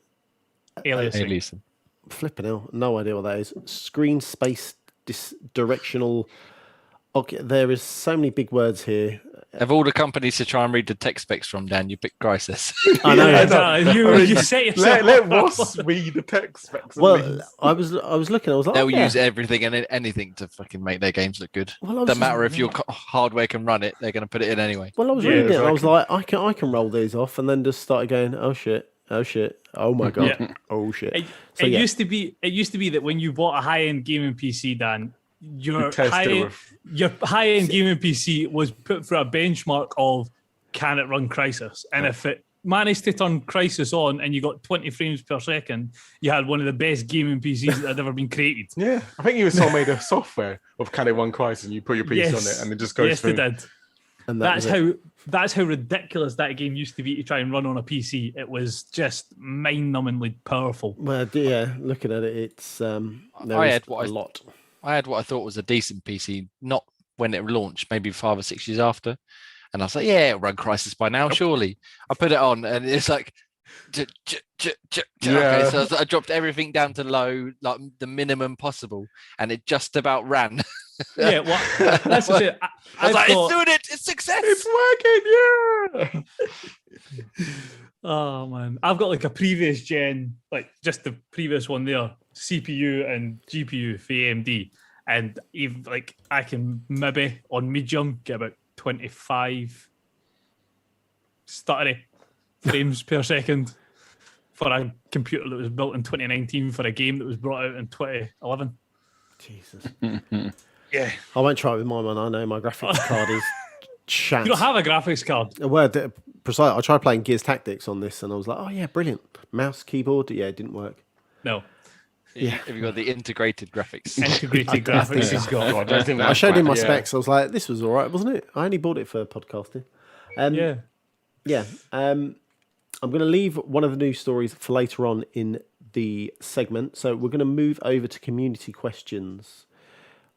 flipping hell, no idea what that is. Screen space directional. Okay, there is so many big words here. Of all the companies to try and read the tech specs from, Dan, you picked Crisis. I know. Exactly. You set yourself Let up. Ross read the text specs. Well, I was looking. I was like, They'll oh, yeah. use everything and anything to fucking make their games look good. Well, I was Doesn't matter if your hardware can run it; they're going to put it in anyway. Well, I was reading it. And I was like, I can roll these off, and then just started going, oh shit, oh my god, Yeah. oh shit. It used to be that when you bought a high-end gaming PC, Dan, your test it high-end gaming PC was put for a benchmark of can it run Crisis, and if it managed to turn Crisis on and you got 20 frames per second, you had one of the best gaming PCs that had ever been created. Yeah, I think you saw made a software of Can It One Crisis, and you put your PC on it, and it just goes through. Yes, they did. And That's how ridiculous that game used to be to try and run on a PC. It was just mind-numbingly powerful. Well, yeah, looking at it, it's I a had lot. I had what I thought was a decent PC, not when it launched, maybe 5 or 6 years after. And I was like, yeah, it'll run Crisis by now, surely. I put it on and it's like, okay, so I dropped everything down to low, like the minimum possible, and it just about ran. Yeah, well, that's what it. I was like, it's doing it, it's success. It's working, yeah. Oh man, I've got like a previous gen, like just the previous one there, CPU and GPU for AMD, and even like I can maybe on medium get about 25 stuttery frames per second for a computer that was built in 2019 for a game that was brought out in 2011. Jesus. Yeah, I won't try it with mine, man. I know my graphics card is shat. you don't have a graphics card. Well, precise. I tried playing Gears Tactics on this, and I was like, "Oh yeah, brilliant." Mouse, keyboard, yeah, it didn't work. No, Yeah. Have you got the integrated graphics? integrated graphics is gone. God, I think I that's showed him my bad, yeah. specs. I was like, "This was all right, wasn't it?" I only bought it for podcasting. Yeah. Yeah. I'm going to leave one of the news stories for later on in the segment. So we're going to move over to community questions.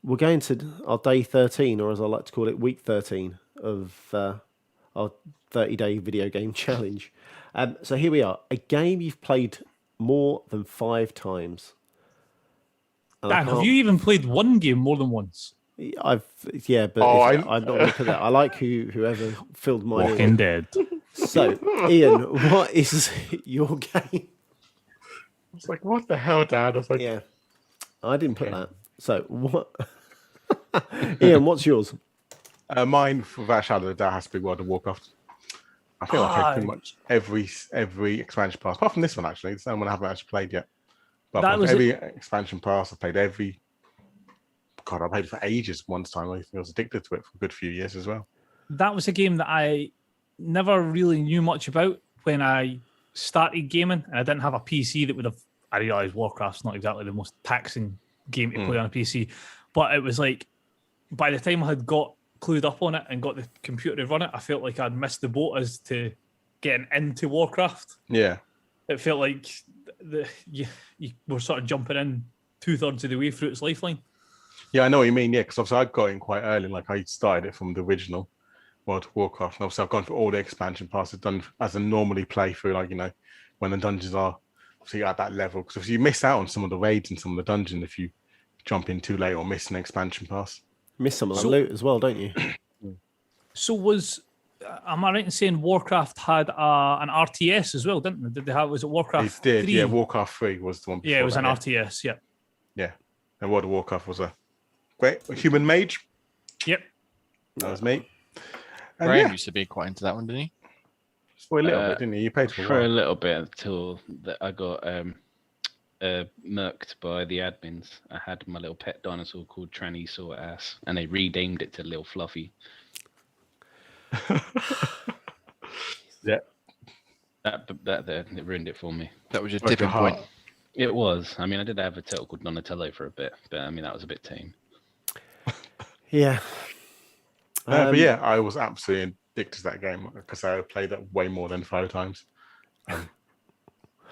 We're going to our day 13, or as I like to call it, week 13 of our 30-day video game challenge. So here we are. A game you've played more than 5 times. And I Dan, have can't- you even played one game more than once? but I'm not going to put that. I like whoever filled mine in. Dead. So, Ian, what is your game? It's like, what the hell, Dad? I was like, Yeah, I didn't put that. So, what? Ian, what's yours? Mine for that Shadow of the Doubt has to be World of Warcraft. I feel like I played pretty much every expansion pass, apart from this one actually. It's the only one I haven't actually played yet. But That was every expansion pass, I played every. God, I played it for ages. One time, I was addicted to it for a good few years as well. That was a game that I never really knew much about when I started gaming, and I didn't have a PC that would have. I realised Warcraft's not exactly the most taxing game to play on a PC, but it was like by the time I had got clued up on it and got the computer to run it, I felt like I'd missed the boat as to getting into Warcraft. Yeah, It felt like you were sort of jumping in 2/3 of the way through its lifeline. yeah, I know what you mean. Yeah, because obviously I got in quite early. Like I started it from the original World of Warcraft, and obviously I've gone through all the expansion passes done as I normally play through. Like when the dungeons are obviously at that level, because if you miss out on some of the raids and some of the dungeons if you jump in too late or miss an expansion pass. Miss some of the loot as well, don't you? So am I right in saying Warcraft had an RTS as well, didn't they? Did they have, was it Warcraft It did, 3? yeah. Warcraft 3 was the one before Yeah, it was that, an RTS, yeah. Yeah, and World of Warcraft was a great human mage. Yep. That was me. And Graham yeah, used to be quite into that one, didn't he? for a little bit, didn't you? You played for a For a while. little bit until I got murked by the admins. I had my little pet dinosaur called Tranny Sort Ass, and they renamed it to Little Fluffy. Yeah. That there, it ruined it for me. That was your Broke your tipping point. heart. It was. I mean, I did have a turtle called Donatello for a bit, but I mean, that was a bit tame. Yeah. But yeah, I was absolutely addicted to that game because I played it way more than 5 times.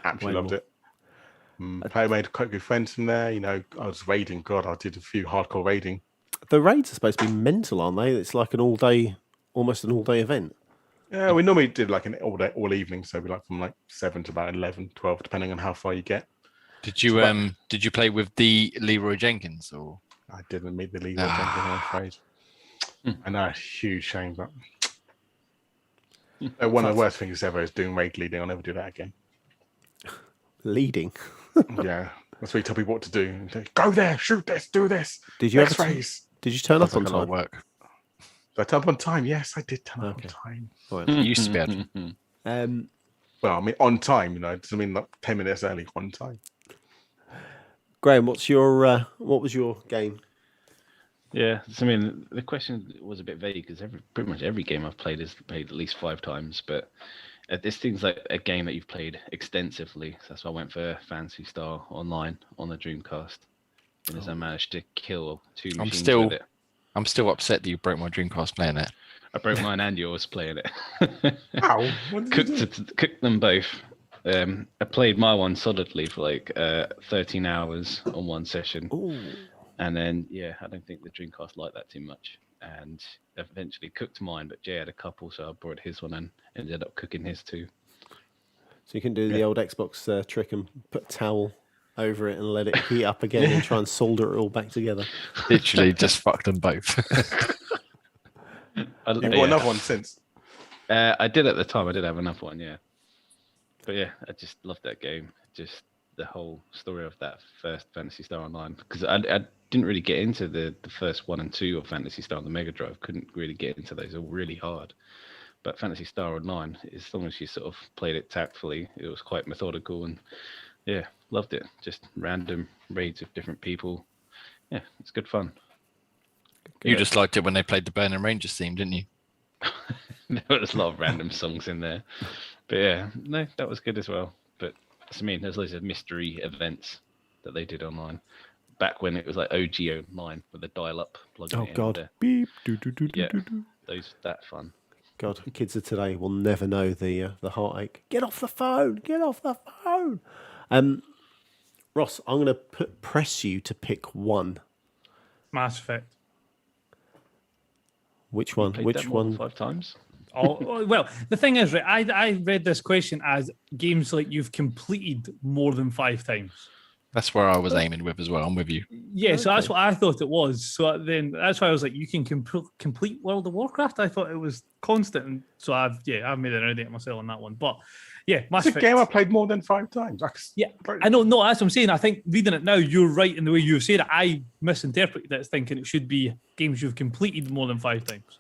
Absolutely Way loved more. it. I made quite good friends from there. I was raiding. God, I did a few hardcore raiding. The raids are supposed to be mental, aren't they? It's like almost an all-day event. Yeah, we normally did like an all evening, so we like from like 7 to about 11, 12, depending on how far you get. Did you play with the Leroy Jenkins or? I didn't meet the leader, I'm afraid. I know, it's a huge shame, but one of the worst things ever is doing raid leading. I'll never do that again. Leading. Yeah, that's what you tell people what to do. Go there, shoot this, do this. Did you ever? X-rays. Did you turn up Sounds on like a lot time? of work. Did I turn up on time? Yes, I did turn up Okay. on time. Right. You used to be able to. Well, I mean, on time, it doesn't mean like 10 minutes early, on time. Graham, what was your game? Yeah, so, I mean, the question was a bit vague because pretty much every game I've played is played at least 5 times. But This seems like a game that you've played extensively. So that's why I went for Phantasy Star Online on the Dreamcast. And as I managed to kill 2 machines with it. I'm still upset that you broke my Dreamcast playing it. I broke mine and yours playing it. Ow! What did you do? Cooked them both. I played my one solidly for like 13 hours on one session. Ooh. And then, I don't think the Dreamcast liked that too much. And eventually cooked mine, but Jay had a couple, so I brought his one and ended up cooking his too. So you can do the old Xbox trick and put a towel over it and let it heat up again and try and solder it all back together. Literally just fucked them both. You've got another one since. I did at the time. I did have another one, yeah. But yeah, I just loved that game. Just the whole story of that first Phantasy Star Online. Because I didn't really get into the first 1 and 2 of Phantasy Star on the Mega Drive. Couldn't really get into those. They were really hard. But Phantasy Star Online, as long as you sort of played it tactfully, it was quite methodical. And yeah, loved it. Just random raids with different people. Yeah, it's good fun. You just liked it when they played the Burning Rangers theme, didn't you? There was a lot of random songs in there. But yeah, no, that was good as well. But I mean, there's loads of mystery events that they did online. Back when it was like OG Online with the dial-up plugging it in. God. Beep. Yeah, that fun. God, kids of today will never know the heartache. Get off the phone! Get off the phone! Ross, I'm going to press you to pick one. Mass Effect. Which one? Played Which that more than one? 5 times. Well, the thing is, right, I read this question as games like you've completed more than 5 times. That's where I was aiming with as well. I'm with you. Yeah, so that's what I thought it was. So then that's why I was like, you can complete World of Warcraft. I thought it was constant. And so I've made an idea myself on that one. But yeah, Mass It's a Effect. game I played more than 5 times. Yeah, I know. No, that's what I'm saying. I think reading it now, you're right in the way you've said it. I misinterpreted it, thinking it should be games you've completed more than 5 times.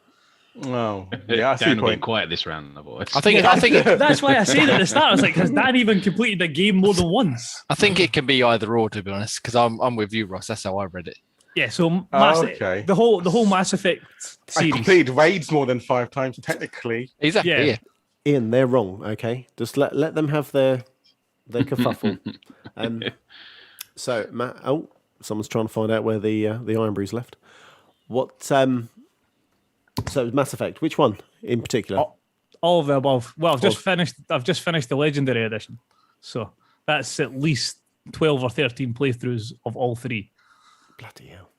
Oh, yeah, I see Dan your will be point. quiet this round, boys. I think That's why I said at the start. I was like, has Dan even completed a game more than once? I think it can be either or, to be honest, because I'm with you, Ross. That's how I read it. Yeah. So Okay. the whole Mass Effect I series. completed raids more than 5 times, technically. Exactly. Yeah. Yeah. Ian, they're wrong, okay? Just let them have their kerfuffle. So, Matt, someone's trying to find out where the Ironbrews left. What, so Mass Effect, which one in particular? All of the above. Well, I've just finished the Legendary Edition. So that's at least 12 or 13 playthroughs of all 3. Bloody hell.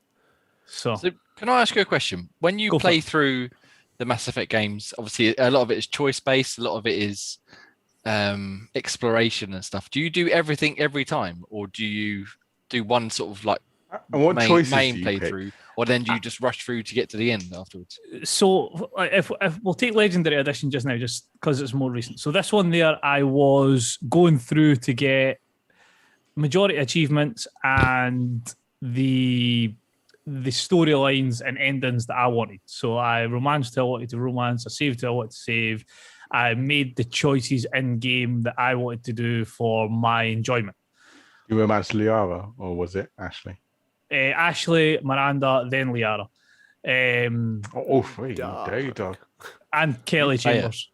So Can I ask you a question? When you play through the Mass Effect games, obviously a lot of it is choice based, a lot of it is exploration and stuff. Do you do everything every time, or do you do one sort of like And what main choices do you playthrough, or then do you just rush through to get to the end afterwards? So if we'll take Legendary Edition just now, just because it's more recent. So this one there, I was going through to get majority achievements and the storylines and endings that I wanted. So I romanced who I wanted to romance, I saved who I wanted to save. I made the choices in game that I wanted to do for my enjoyment. You romanced Liara, or was it Ashley? Ashley, Miranda, then Liara. Dirty dog. And Kelly Chambers.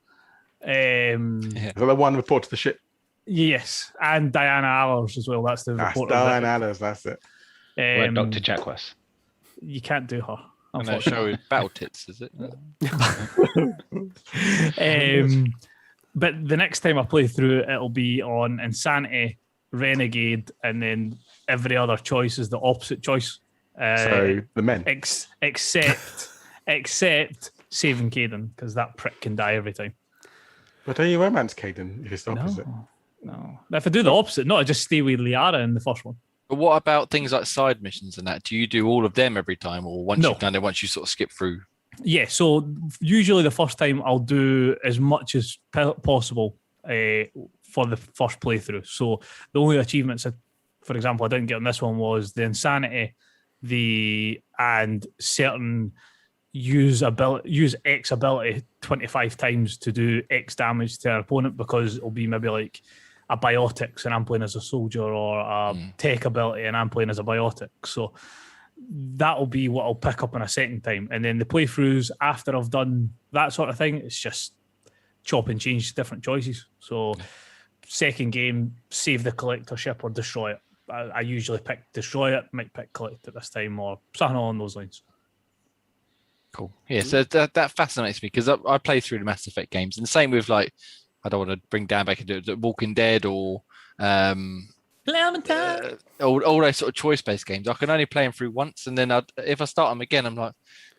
Is that the one report to the ship? Yes, and Diana Allers as well. That's the That's reporter. Diane Allers, that's it. Dr. Chakwas. You can't do her. And that show is Battle Tits, is it? But the next time I play through it, it'll be on Insanity, Renegade, and then every other choice is the opposite choice. So the men. Except saving Caden, because that prick can die every time. But don't you romance Caden if it's the opposite? No. If I do the opposite, no, I just stay with Liara in the first one. But what about things like side missions and that? Do you do all of them every time, or once you've done it, once you sort of skip through? Yeah, so usually the first time I'll do as much as possible for the first playthrough. So the only achievements, for example, I didn't get on this one was the Insanity, and certain use X ability 25 times to do X damage to our opponent, because it'll be maybe like a biotics and I'm playing as a soldier, or a tech ability and I'm playing as a biotic. So that'll be what I'll pick up in a second time. And then the playthroughs after I've done that sort of thing, it's just chop and change different choices. So second game, save the collector ship or destroy it. I usually pick destroy it, might pick collect it this time or something along those lines. Cool. Yeah, so that fascinates me because I play through the Mass Effect games, and the same with like, I don't want to bring Dan back into it, Walking Dead or all those sort of choice-based games. I can only play them through once, and then if I start them again, I'm like,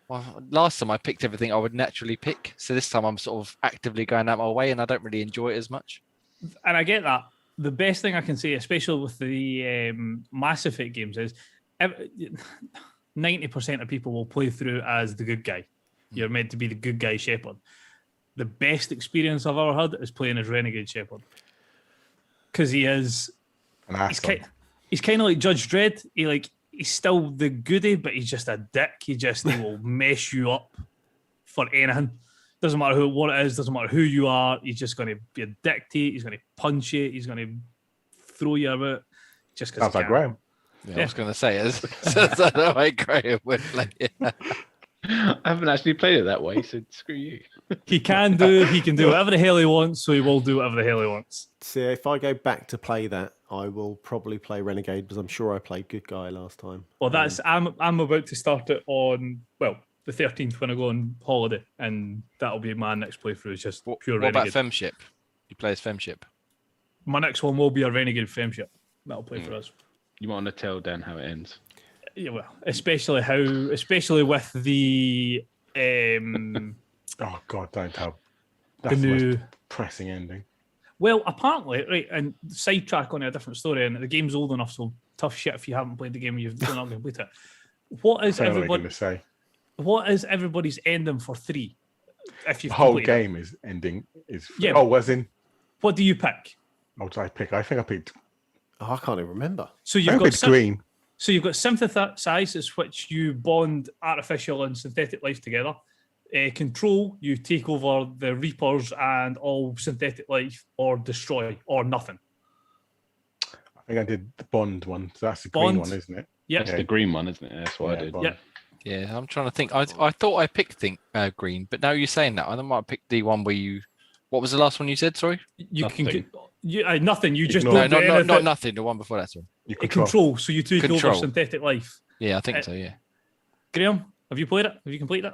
well, last time I picked everything I would naturally pick, so this time I'm sort of actively going out my way, and I don't really enjoy it as much. And I get that. The best thing I can say, especially with the Mass Effect games, is 90% of people will play through as the good guy. You're meant to be the good guy Shepard. The best experience I've ever had is playing as Renegade Shepard. Because he is... He's kind of like Judge Dredd. He's still the goodie, but he's just a dick. He will mess you up for anything. Doesn't matter what it is, doesn't matter who you are. He's just going to be a dick to you. He's going to punch you. He's going to throw you about. Just because. Sounds like Graham. Yeah, I was going to say it. Sounds like Graham would play it. I haven't actually played it that way, so screw you. He can do whatever the hell he wants, so he will do whatever the hell he wants. See, if I go back to play that, I will probably play Renegade because I'm sure I played Good Guy last time. Well, I'm about to start it on the 13th when I go on holiday, and that'll be my next playthrough. It's just pure What Renegade. about Femship? You play as Femship? My next one will be a Renegade Femship. That'll play for us. You want to tell Dan how it ends? Yeah, well, especially with the Oh God, don't tell. That's the the new. most depressing ending. Well, apparently, right, and sidetrack on a different story, and the game's old enough, so tough shit if you haven't played the game, you're not going to complete it. What is I don't know what everybody? you're gonna say. What is everybody's ending for 3? If you The whole game is ending. Yeah. Oh, as in, what do you pick? what did I pick? I think I picked. Oh, I can't even remember. So I you've think I got picked green. So you've got synthesize, which you bond artificial and synthetic life together. Control, you take over the Reapers and all synthetic life, or destroy, or nothing. I think I did the Bond one. So that's the Bond. green one, isn't it? Yeah. That's the green one, isn't it? That's what I did. Bond. Yeah. Yeah, I'm trying to think. I thought I picked green, but now you're saying that, I might have picked the one where you. What was the last one you said? Sorry. You Nothing. can nothing. You just Ignore. don't do No, anything. not nothing. The one before that. Sorry. You Control. So you take Control. over synthetic life. Yeah, I think so. Yeah. Graham, have you played it? Have you completed it?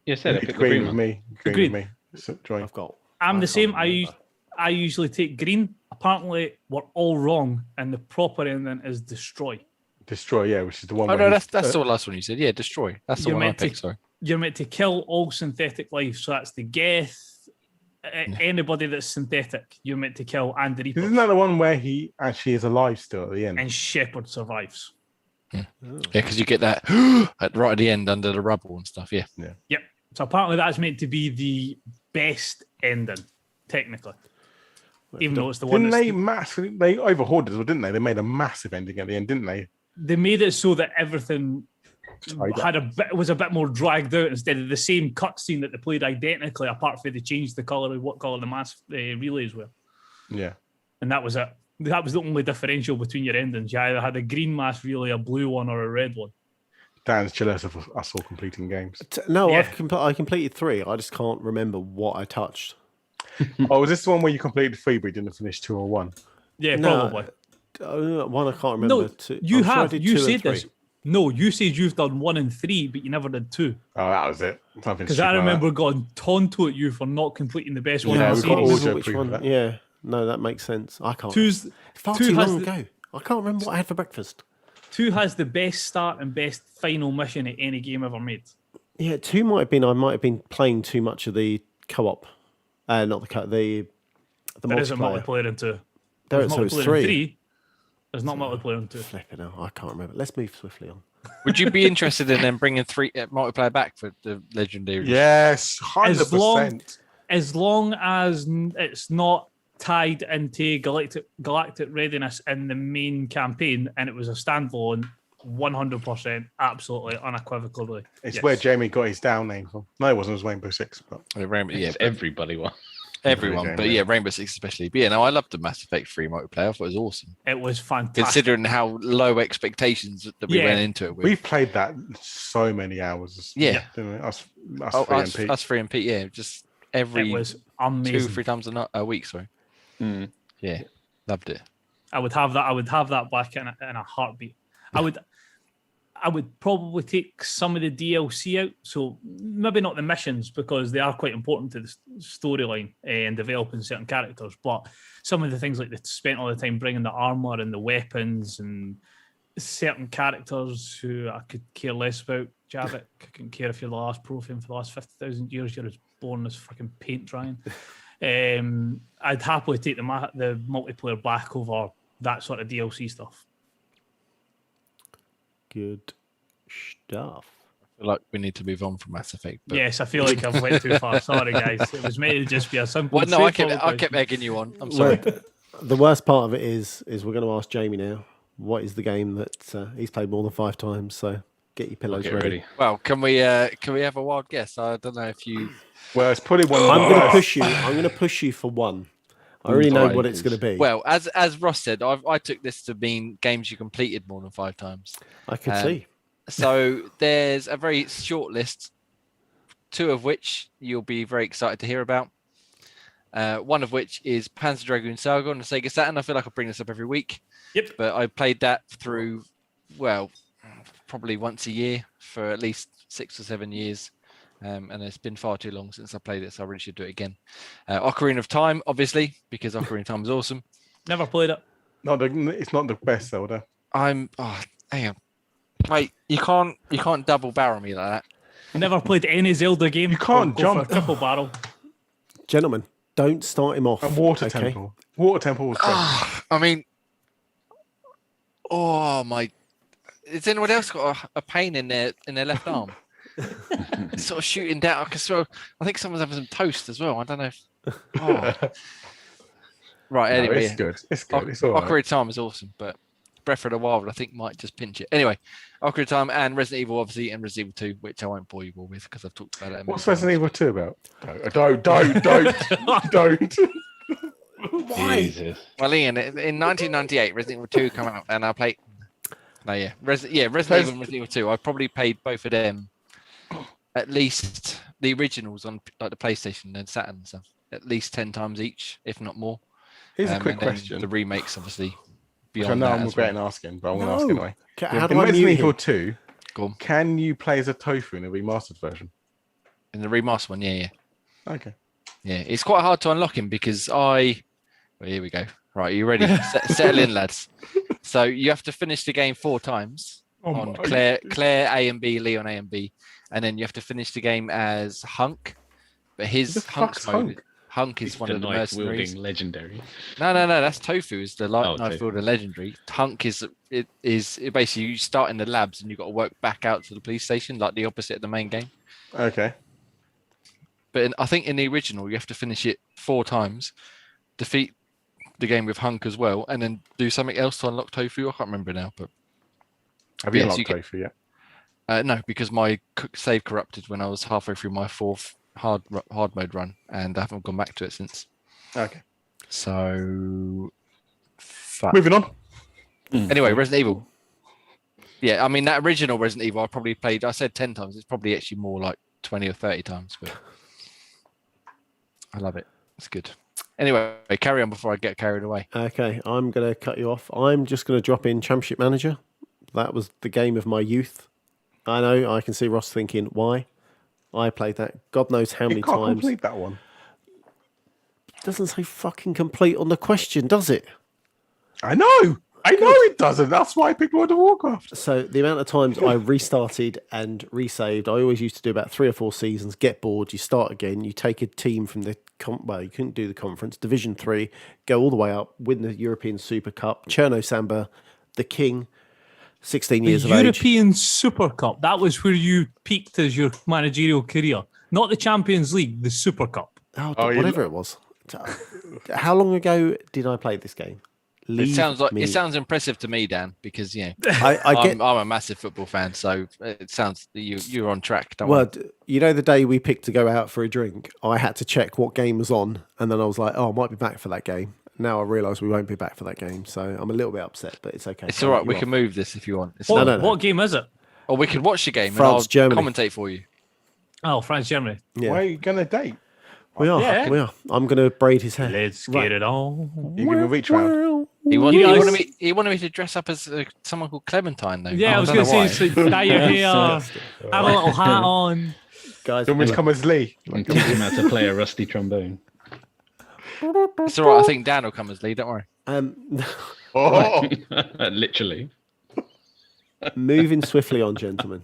Yeah, said I Picked picked the green green with one. me. Green Green. with me. So, join. I've got. I'm the can't same. remember. I usually take green. Apparently, we're all wrong, and the proper ending is destroy. Destroy, yeah, which is the one. Oh where no, he's- that's the last one you said. Yeah, destroy. That's the You're one I meant to- picked. Sorry. You're meant to kill all synthetic life. So that's the Geth, anybody that's synthetic. You're meant to kill, and the Reaper. Isn't that the one where he actually is alive still at the end? And Shepard survives. Yeah, because you get that right at the end under the rubble and stuff. Yeah. Yep. So apparently that's meant to be the best ending, technically. Even though it's the one Didn't they overhauled it, didn't they? They made a massive ending at the end, didn't they? they made it so that everything Tied was a bit more dragged out instead of the same cutscene that they played identically, apart from they changed the colour of what colour the mass relays were. Yeah. And that was it. That was the only differential between your endings. You either had a green mass relay, a blue one, or a red one. Dan's jealous of us all completing games. No, Yeah. I completed 3. I just can't remember what I touched. Oh, was this the one where you completed 3 but you didn't finish 2 or 1? Yeah, No, probably. One I can't remember. No, Two. you I'm sure I have. did You 2 and said 3. this. No, you said you've done 1 and 3, but you never did 2. Oh, that was it. Because I remember going tonto at you for not completing the best one Yeah, in the we've got I can't all series. audio remember which proof one. of that. Yeah, no, that makes sense. I can't. Two's, Far two too has long the- ago. I can't remember what I had for breakfast. 2 has the best start and best final mission at any game ever made. Yeah, 2 might have been. I might have been playing too much of the co-op. Not the co. The There isn't multiplayer. multiplayer in 2. There, There's so it's multiplayer in 3. 3. There's not multiplayer in 2. Flipping out. I can't remember. Let's move swiftly on. Would you be interested in them bringing 3 multiplayer back for the legendary? Yes, 100%. As long as it's not tied into galactic readiness in the main campaign and it was a standalone, 100%, absolutely, unequivocally. It's yes. where Jamie got his down name from. No, it wasn't. It was Rainbow Six. But Rainbow, yeah, It's everybody one. everyone. game, But yeah. yeah, Rainbow Six especially. But yeah, no, I loved the Mass Effect 3 multiplayer. I thought it was awesome. It was fantastic. Considering how low expectations that we Yeah. went into it with. we've played that so many hours. Yeah. Didn't we? Us Oh, 3 and Pete. us 3 and Pete, yeah, just every It was 2-3 amazing. times a week. Sorry. Yeah, loved it. I would have that. I would have that back in a heartbeat. I would probably take some of the DLC out. So maybe not the missions because they are quite important to the storyline and developing certain characters. But some of the things like they spent all the time bringing the armor and the weapons and certain characters who I could care less about. Javik, I couldn't care if you're the last profane for the last 50,000 years. You're as born as fucking paint drying. I'd happily take the multiplayer back over that sort of DLC stuff. Good stuff. I feel like we need to move on from Mass Effect. But... Yes, I feel like I've went too far. Sorry, guys. It was meant to just be a simple. Well, no, I straightforward kept question. egging you on. I'm sorry. Look, the worst part of it is we're going to ask Jamie now. What is the game that he's played more than 5 times? So get your pillows Get ready. ready. Well, can we have a wild guess? I don't know if you. Well, it's probably one. I'm going to push you. I'm going to push you for one. I already know Alright, what it's going to be. Well, as Ross said, I took this to mean games you completed more than 5 times. I can see. So there's a very short list, 2 of which you'll be very excited to hear about. One of which is Panzer Dragoon Saga on the Sega Saturn. I feel like I bring this up every week. Yep. But I played that through, well, probably once a year for at least 6 or 7 years. And it's been far too long since I played it, so I really should do it again. Ocarina of Time, obviously, because Ocarina of Time is awesome. Never played it. It's not the best Zelda. Hang on. Mate, you can't double barrel me like that. Never played any Zelda game. You can't Go for jump. a triple barrel. Gentlemen, don't start him off. And Water okay? Temple. Water Temple was great. I mean, oh my! Has anyone else got a pain in their left arm? It's sort of shooting down. I think someone's having some toast as well. I don't know. Right. No, Anyway, it's good. It's good. It's all right. Ocarina of Time is awesome, but Breath of the Wild I think might just pinch it. Anyway, Ocarina of Time and Resident Evil obviously, and Resident Evil 2, which I won't bore you all with because I've talked about it. What's Resident Evil 2 about? Don't. Why? Jesus. Well, Ian, in 1998, Resident Evil 2 came out, and I played. No, yeah, Resident Evil and Resident Evil 2. I probably played both of them, at least the originals on like the PlayStation and Saturn and stuff, at least 10 times each, if not more. Here's a quick and then question. The remakes, obviously, Which I beyond know that I'm as well. regretting asking, but I'm going to ask anyway. How do In I Resident mute Evil him? 2, Go on. can you play as a tofu in a remastered version? In the remaster one, yeah. Okay. Yeah, it's quite hard to unlock him because well, here we go. Right, are you ready? Settle in, lads. So you have to finish the game 4 times on Claire A and B, Leon A and B, and then you have to finish the game as Hunk. But his The fuck's Hunk is He's one the of the knife mercenaries. wielding legendary. No, that's Tofu. Is the knife Tofu. wielder legendary? Hunk is basically you start in the labs and you've got to work back out to the police station, like the opposite of the main game. Okay. But I think in the original, you have to finish it 4 times, defeat the game with Hunk as well, and then do something else to unlock Tofu. I can't remember now, but Have you Yes, unlocked you tofu yet? no, because my save corrupted when I was halfway through my 4th hard mode run, and I haven't gone back to it since. Okay. So, fuck. Moving on. Anyway, Resident Evil. Yeah, I mean that original Resident Evil I probably played. I said 10 times. It's probably actually more like 20 or 30 times, but I love it. It's good. Anyway, carry on before I get carried away. Okay, I'm going to cut you off. I'm just going to drop in Championship Manager. That was the game of my youth. I know, I can see Ross thinking, why? I played that God knows how many You can't times. complete that one. It doesn't say fucking complete on the question, does it? I know it doesn't. That's why I picked World of Warcraft. So the amount of times I restarted and resaved, I always used to do about 3 or 4 seasons, get bored, you start again, you take a team from the, well, you couldn't do the conference, Division 3, go all the way up, win the European Super Cup, Cherno Samba, the King, 16 years The of age. European Super Cup. That was where you peaked as your managerial career. Not the Champions League, the Super Cup. Whatever it was. How long ago did I play this game? It sounds impressive to me, Dan, because I'm a massive football fan, so it sounds you're on track. Don't Well, worry. you know, the day we picked to go out for a drink, I had to check what game was on, and then I was like, "Oh, I might be back for that game." Now I realise we won't be back for that game, so I'm a little bit upset, but it's okay. It's all right. We can move this if you want. No. What game is it? Or we could watch the game France, and I'll Germany. commentate for you. Oh, France, Germany. Yeah. Why are you going to date? We are. Yeah. We are. I'm going to braid his hair. Let's Right. get it on. You give me a reach round. He You guys- wanted me to dress up as someone called Clementine, though. Yeah, I was don't going to know say, why. so dye your hair, have a little hat on. Guys, Do you want me to come as Lee? And teach him how to play a rusty trombone. It's all right. I think Dan will come as Lee. Don't worry. Oh, Literally. moving swiftly on, gentlemen.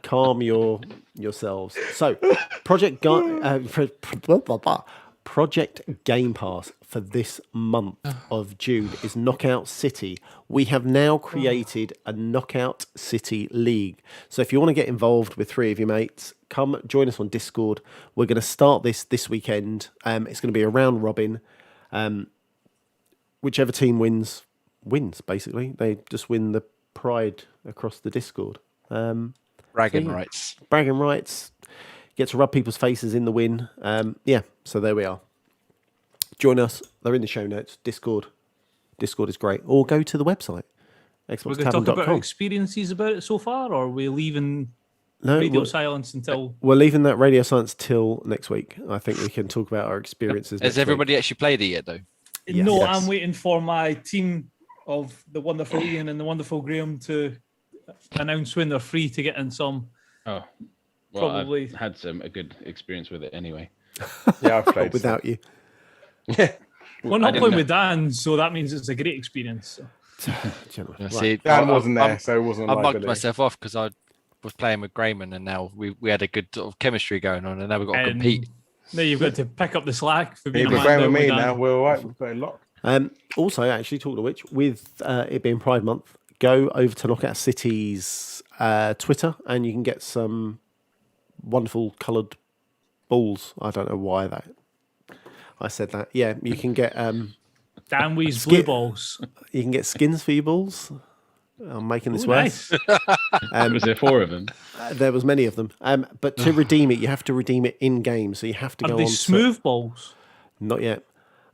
Calm yourselves. So, Project Game Pass for this month of June is Knockout City. We have now created a Knockout City League. So if you want to get involved with 3 of your mates, come join us on Discord. We're going to start this weekend. It's going to be a round robin. Whichever team wins, basically. They just win the pride across the Discord. Bragging yeah. rights. Bragging rights. Get to rub people's faces in the win. So there we are. Join us. They're in the show notes. Discord is great. Or go to the website, We're going to talk about our xboxtavern.com. experiences about it so far, or are we leaving No, radio silence until... we're leaving that radio science till next week. I think we can talk about our experiences. Has next everybody actually played it yet, though? Yes. No, Yes. I'm waiting for my team of the wonderful Ian and the wonderful Graham to announce when they're free to get in some. Oh, well, Probably. I've had a good experience with it anyway. yeah, I've week played without you. Yeah, We're I not didn't playing know. with Dan, so that means it's a great experience. So. Gentlemen. Yeah, Right. see, Dan I- wasn't I- there, so it wasn't. a I mugged liability. myself off because I was playing with Grayman, and now we had a good sort of chemistry going on, and now we've got to And compete. now you've got to pick up the slack for being You've a been man playing with down me Dan. now. We're all right. We've got it locked. Also, actually, talking of which, with it being Pride Month, go over to Knockout City's Twitter and you can get some wonderful coloured balls. I don't know why I said that. Yeah, you can get Dan Wee's Skip. blue balls. you can get skins for your balls. I'm making this Ooh, worse. nice. Was there 4 of them? There was many of them. But to redeem it, you have to redeem it in game. So you have to Are go they on. smooth balls? Not yet.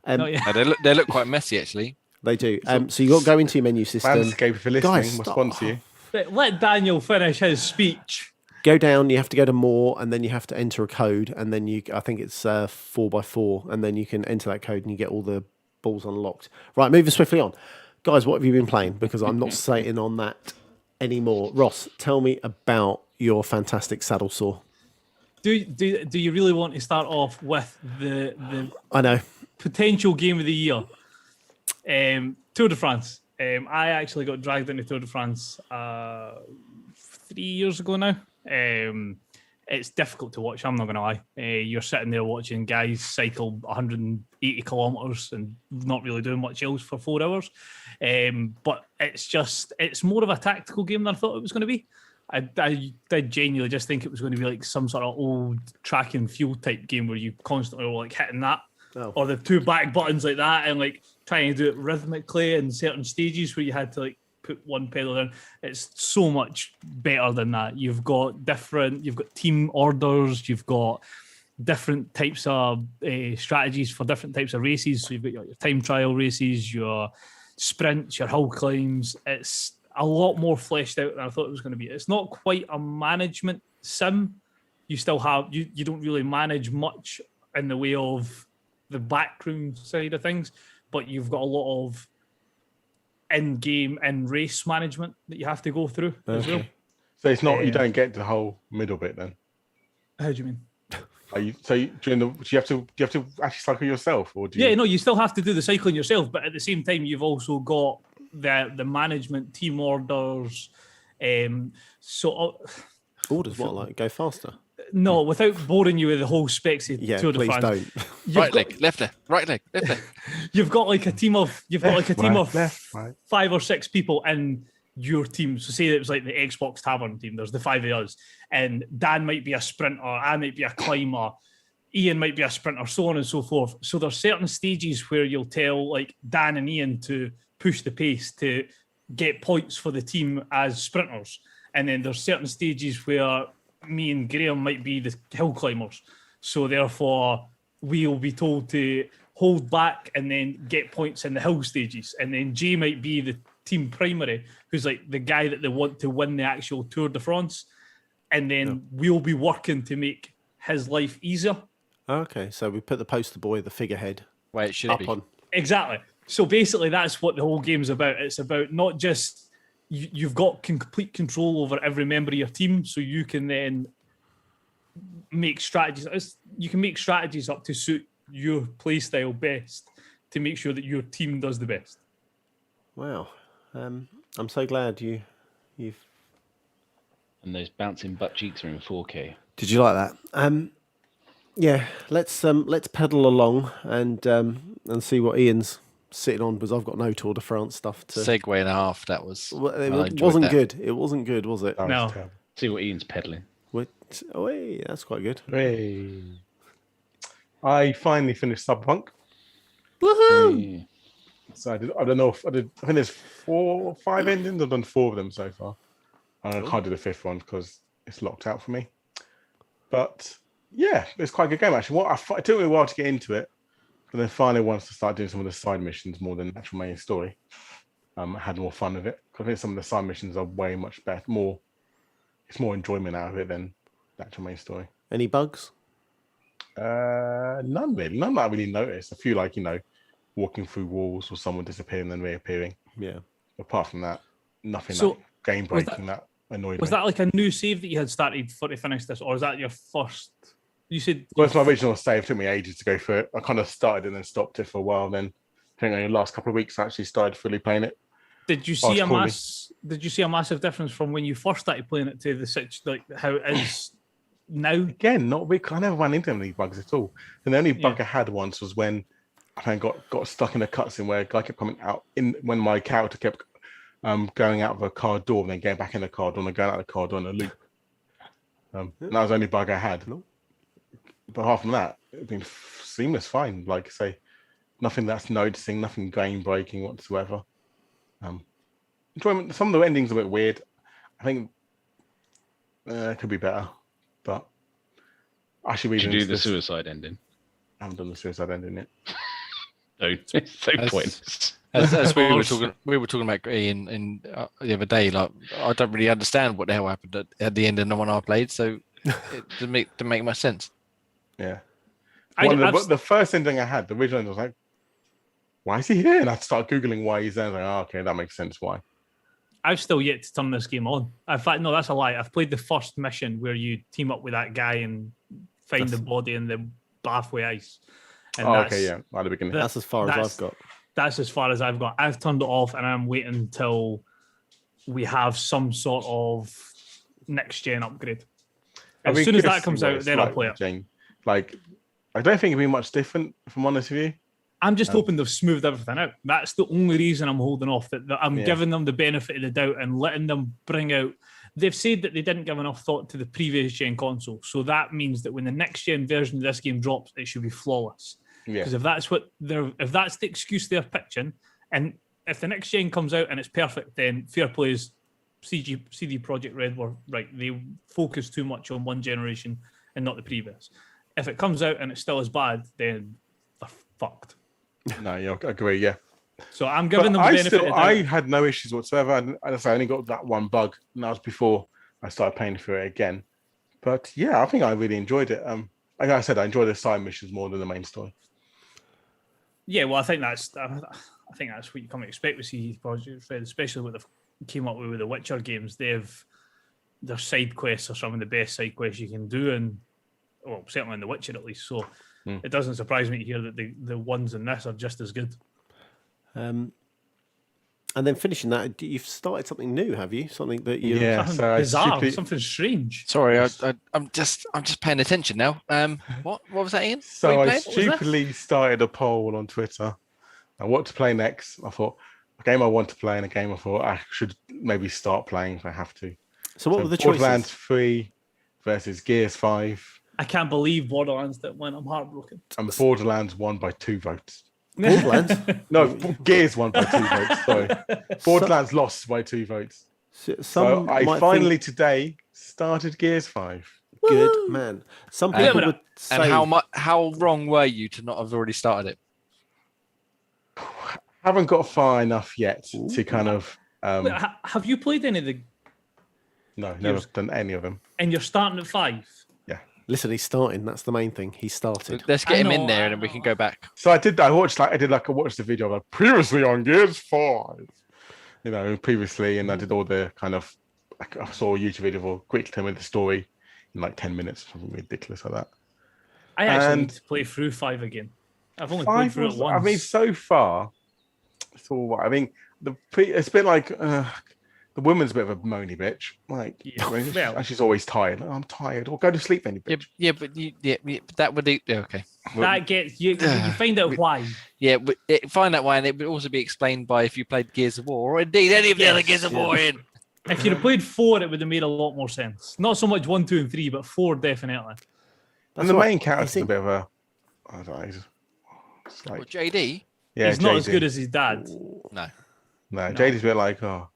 Not yet. They look quite messy, actually. They do. So you got to go into your menu system. Manscaped, if you're listening, Guys, we'll stop. sponsor you. But let Daniel finish his speech. Go down. You have to go to more, and then you have to enter a code, and then I think it's 4x4, and then you can enter that code, and you get all the balls unlocked. Right, moving swiftly on, guys. What have you been playing? Because I'm not sitting on that anymore. Ross, tell me about your fantastic saddle saw. Do you really want to start off with the I know. potential game of the year? Tour de France. I actually got dragged into Tour de France 3 years ago now. It's difficult to watch, I'm not going to lie. You're sitting there watching guys cycle 180 kilometres and not really doing much else for 4 hours. But it's more of a tactical game than I thought it was going to be. I did genuinely just think it was going to be like some sort of old track and fuel type game where you constantly were like hitting that. Oh. Or the 2 back buttons like that and like trying to do it rhythmically in certain stages where you had to like put one pedal down. It's so much better than that. You've got team orders, you've got different types of strategies for different types of races. So you've got your time trial races, your sprints, your hill climbs. It's a lot more fleshed out than I thought it was going to be. It's not quite a management sim. You still have you don't really manage much in the way of the backroom side of things, but you've got a lot of in-game and race management that you have to go through as well. So it's not. You don't get the whole middle bit then. How do you mean? Do you have to actually cycle yourself, or do you? Yeah, no, you still have to do the cycling yourself, but at the same time, you've also got the management team orders. Orders what, like go faster? No, without boring you with the whole specs of Yeah, Tour de please France, don't. Right leg, left leg, right leg, left leg. you've got like a team of left, right. 5 or 6 people in your team. So say it was like the Xbox Tavern team. There's the 5 of us, and Dan might be a sprinter, I might be a climber, Ian might be a sprinter, so on and so forth. So there's certain stages where you'll tell like Dan and Ian to push the pace to get points for the team as sprinters, and then there's certain stages where me and Graham might be the hill climbers. So therefore, we'll be told to hold back and then get points in the hill stages. And then Jay might be the team primary, who's like the guy that they want to win the actual Tour de France. And then we'll be working to make his life easier. Okay, so we put the poster boy, the figurehead, Where it should up be. on. Exactly. So basically, that's what the whole game's about. It's about not just you've got complete control over every member of your team, so you can then make strategies. You can make strategies up to suit your playstyle best to make sure that your team does the best. Wow, I'm so glad you've. And those bouncing butt cheeks are in 4K. Did you like that? Yeah, let's pedal along and see what Ian's sitting on, because I've got no Tour de France stuff to. Segue and a half. That was. Well, I it enjoyed wasn't that. good. It wasn't good, was it? That was No. terrible. See what Ian's peddling. Oh, hey, that's quite good. Hey. I finally finished Cyberpunk. Yeah. So I don't know if I think there's 4 or 5 endings. I've done 4 of them so far. And I can't do the 5th one because it's locked out for me. But yeah, it's quite a good game actually. It took me a while to get into it, but then finally once to start doing some of the side missions more than the actual main story, I had more fun with it. I think some of the side missions are way much better. It's more enjoyment out of it than the actual main story. Any bugs? None really. None that I really noticed. A few walking through walls or someone disappearing and then reappearing. Yeah. Apart from that, nothing So, game breaking that annoyed Was me. that like a new save that you had started to finish this, or is that your first? You said Well, it's my original save. It took me ages to go through it. I kind of started and then stopped it for a while. Then I think in the last couple of weeks I actually started fully playing it. Did you see it's Did you see a massive difference from when you first started playing it to like how it is now? Again, not big. I never ran into any bugs at all. And the only bug Yeah. I had once was when I got stuck in a cutscene where a guy kept coming out when my character kept going out of a car door and then going back in the car door and going out of the car door in a loop. And that was the only bug I had. But apart from that, it's been seamless, fine. Like I say, nothing that's noticing, nothing game breaking whatsoever. Enjoyment. Some of the endings are a bit weird. I think it could be better, but I should read Did you do the this. suicide ending? I haven't done the suicide ending yet. No, it's so As- pointless. As we were course. talking about Ian the other day. Like, I don't really understand what the hell happened at the end of the one I played. So it didn't make much sense. Yeah. I've- The first ending I had, the original, I was like, why is he here? And I started Googling why he's there. I was like, oh, okay, that makes sense. Why? I've still yet to turn this game on. In fact, no, that's a lie. I've played the first mission where you team up with that guy and find the body in the bathway ice. And Okay, yeah, at the beginning. That's as far as I've got. That's as far as I've got. I've turned it off and I'm waiting until we have some sort of next gen upgrade. I'd As be soon as curious that to comes see what out, it's then like I'll play with it. Jane. Like, I don't think it'd be much different, if I'm honest with you. I'm just hoping they've smoothed everything out. That's the only reason I'm holding off. That I'm Yeah. giving them the benefit of the doubt and letting them bring out. They've said that they didn't give enough thought to the previous gen console, so that means that when the next gen version of this game drops, it should be flawless. Yeah. Because if that's the excuse they're pitching, and if the next gen comes out and it's perfect, then fair play is CD Projekt Red were right. They focus too much on one generation and not the previous. If it comes out and it's still as bad, then they're fucked. No, yeah, I agree, yeah. So I'm giving them But the benefit of the doubt. I had no issues whatsoever. I only got that one bug, and that was before I started paying for it again. But yeah, I think I really enjoyed it. Like I said, I enjoyed the side missions more than the main story. Yeah, well, I think that's what you come to expect with CD Projekt Red, especially what they've came up with the Witcher games. Their side quests are some of the best side quests you can do, and well, certainly in The Witcher at least. So it doesn't surprise me to hear that the ones in this are just as good. And then finishing that, you've started something new, have you? Something that you Yeah, Something so I bizarre, stupidly- something strange. Sorry, Yes. I'm just paying attention now. What was that, Ian? So What you I played? What was that? stupidly started a poll on Twitter on what to play next. I thought a game I want to play and a game I thought I should maybe start playing if I have to. So what were the Borderlands choices? 3 versus Gears 5, I can't believe Borderlands that went. I'm heartbroken. and Borderlands won by 2 votes. Borderlands? No, Gears won by 2 votes. Sorry, Borderlands lost by 2 votes. So Some I might finally think, today started Gears 5. good man. Some people would say And how wrong were you to not have already started it? Haven't got far enough yet to kind of Wait, have you played any of the? no, never done any of them. And you're starting at 5. Yeah. Listen, he's starting. That's the main thing. He started. Let's get I him in know, there, I and then we can know. go back. So I watched the video of like previously on Gears 5. Previously, and I did all the kind of I saw a YouTube video for quick tell me the story in like 10 minutes, something ridiculous like that. I actually And need to play through 5 again. I've only played 5 through it was, once. I mean, so far, it's all right. I mean, it's been like the woman's a bit of a moany bitch. Like, Yeah. and she's always tired. Like, I'm tired. Or go to sleep, then, you Yeah, bitch. but that would okay. That gets you find out why. Yeah, but find out why, and it would also be explained by if you played Gears of War, or indeed any of the other Gears of War in. If you'd have played 4, it would have made a lot more sense. Not so much 1, 2, and 3, but 4 definitely. And the main character's a bit of a, I don't know, it's like, Well, JD? yeah, He's not JD. as good as his dad. No. No, JD's a bit like, oh,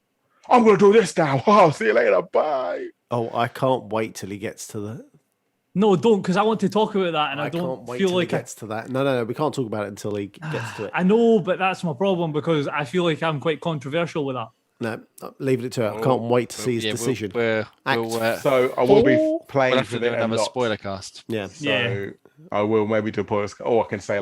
I'm gonna do this now. Oh, see you later. Bye. Oh, I can't wait till he gets to the. No, don't, because I want to talk about that, and I can't don't wait feel till like he gets to that. No, we can't talk about it until he gets to it. I know, but that's my problem because I feel like I'm quite controversial with that. No, leave it to it. I can't wait to see his decision. So I will be playing we'll have to with do it another a lot. spoiler cast. Yeah. So I will maybe do a podcast. Or I can say,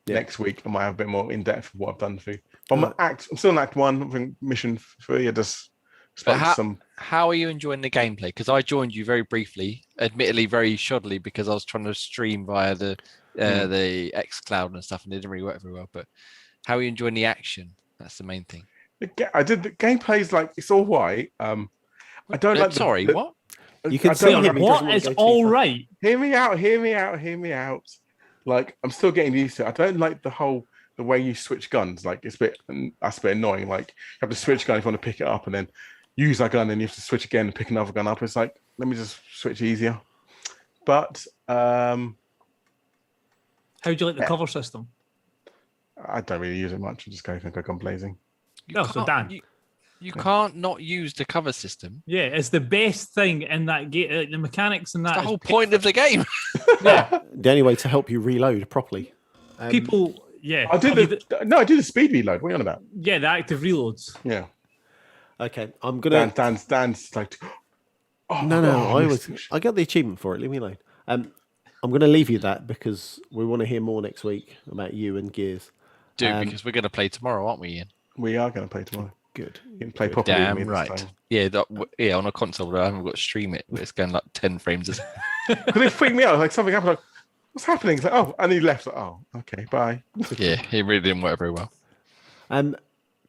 next week I might have a bit more in depth of what I've done for you. But I'm still in Act 1. I think Mission 3. I just spoke to some. How are you enjoying the gameplay? Because I joined you very briefly, admittedly very shoddily, because I was trying to stream via the xCloud and stuff, and it didn't really work very well. But how are you enjoying the action? That's the main thing. I did the gameplay's like it's all right. I don't like. What? You can say him. What is all right? Hear me out. Like I'm still getting used to it. I don't like the way you switch guns. Like that's a bit annoying. Like you have to switch gun if you want to pick it up, and then use that gun, and you have to switch again and pick another gun up. It's like let me just switch easier. But how do you like the cover system? I don't really use it much. I just go gun blazing. So Dan, you can't not use the cover system. Yeah, it's the best thing in that game. The mechanics in that. It's the whole point of the game. Yeah, the only way to help you reload properly. People. Yeah, I do the speed reload. What are you on about? Yeah, the active reloads. Yeah. Okay, I'm gonna. Dan's like. Oh, no. I got the achievement for it. Leave me alone. I'm gonna leave you that because we want to hear more next week about you and Gears. Because we're going to play tomorrow, aren't we, Ian? We are going to play tomorrow. Good. You can play properly. Damn with me right. this time. Yeah, on a console, I haven't got to stream it, but it's going like 10 frames. Because it freaked me out. Like something happened. Like, what's happening? It's like, oh, and he left. Like, oh, okay, bye. Yeah, it really didn't work very well.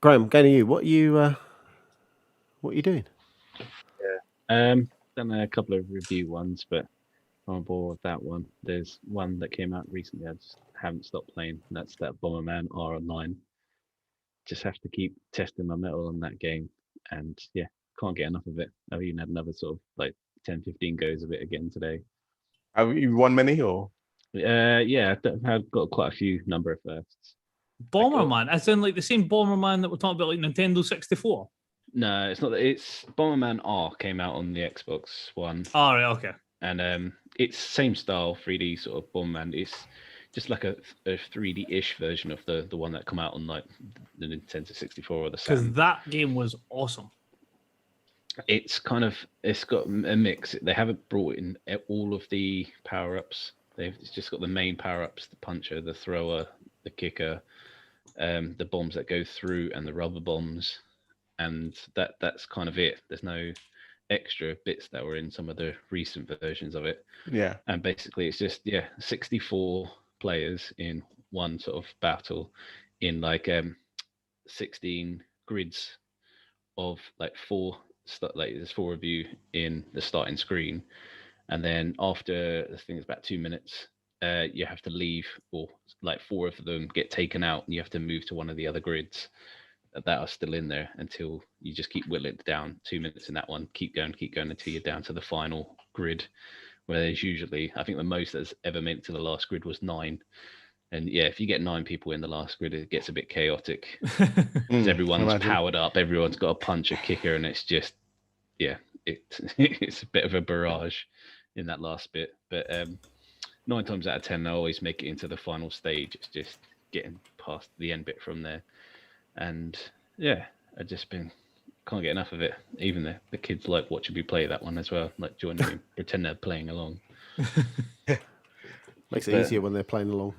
Graham, going to you. What are you doing? Done a couple of review ones, but I'm on board with that one. There's one that came out recently. I just haven't stopped playing. And that's that Bomberman R Online. Just have to keep testing my metal on that game, and can't get enough of it. I've even had another sort of like 10, 15 goes of it again today. Have you won many or? I've got quite a few number of firsts. Bomberman, as in like the same Bomberman that we're talking about, like Nintendo 64. No, it's not. It's Bomberman R came out on the Xbox One. Oh, right, okay. And it's same style 3D sort of Bomberman. It's just like a 3D-ish version of the one that come out on like the Nintendo 64 or the Because Saturn. that game was awesome. It's got a mix. They haven't brought in all of the power-ups. It's just got the main power-ups: the puncher, the thrower, the kicker, the bombs that go through, and the rubber bombs. And that's kind of it. There's no extra bits that were in some of the recent versions of it. Yeah. And basically it's just 64 players in one sort of battle in like 16 grids of like there's 4 of you in the starting screen, and then after I think it's about 2 minutes you have to leave, or like 4 of them get taken out and you have to move to one of the other grids that are still in there until you just keep whittling it down. 2 minutes in that one, keep going until you're down to the final grid, where there's usually, I think the most that's ever made it to the last grid was 9. And if you get 9 people in the last grid, it gets a bit chaotic. Everyone's powered up, everyone's got a punch, a kicker, and it's just it's a bit of a barrage in that last bit. But 9 times out of 10 I always make it into the final stage. It's just getting past the end bit from there. And I've just been can't get enough of it. Even the kids like watching me play that one as well, like joining me, pretend they're playing along. Makes it But- easier when they're playing along.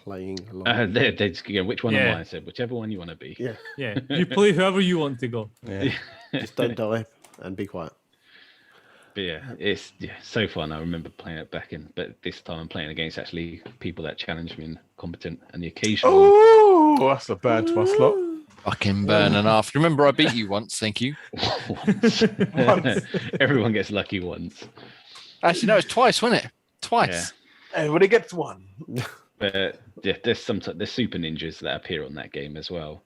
They just go, which one am Yeah. I? I said, whichever one you want to be. Yeah, Yeah, you play whoever you want to go. Yeah. just don't die and be quiet. But yeah, it's so fun. I remember playing it back in, but this time I'm playing against actually people that challenge me and competent, and the occasional. Oh, that's a bird to us lot. Fucking burning off. Remember, I beat you once. Thank you. Once. Everyone gets lucky once. Actually, no, it's twice, wasn't it? Twice. Everybody gets one. But yeah, there's super ninjas that appear on that game as well.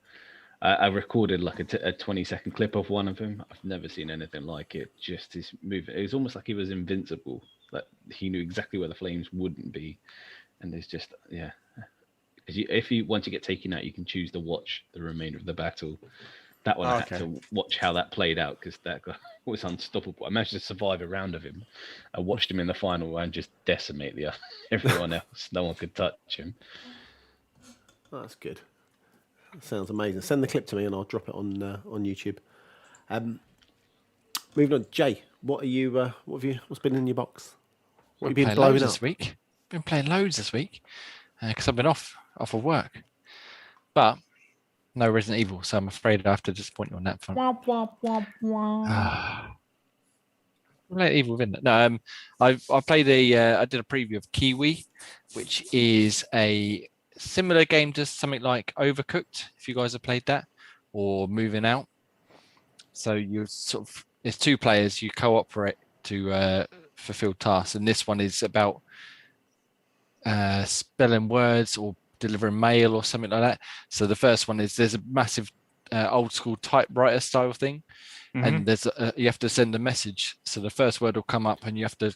I recorded like a 20-second clip of one of them. I've never seen anything like it. Just his move. It was almost like he was invincible. Like he knew exactly where the flames wouldn't be. And there's just once you get taken out, you can choose to watch the remainder of the battle. That one I had to watch how that played out because that guy was unstoppable. I managed to survive a round of him. I watched him in the final and just decimate everyone else. No one could touch him. Oh, that's good. Sounds amazing. Send the clip to me and I'll drop it on YouTube. Moving on, Jay. What's been in your box? What have you been Playing blowing loads up? this week. Been playing loads this week because I've been off of work. But no Resident Evil, so I'm afraid I have to disappoint you on that front. Resident Evil within it. No, I played I did a preview of Kiwi, which is a similar game to something like Overcooked, if you guys have played that, or Moving Out. So you sort of, it's two players, you cooperate to fulfill tasks, and this one is about spelling words or delivering mail or something like that. So the first one is there's a massive old school typewriter style thing, and there's you have to send a message. So the first word will come up, and you have to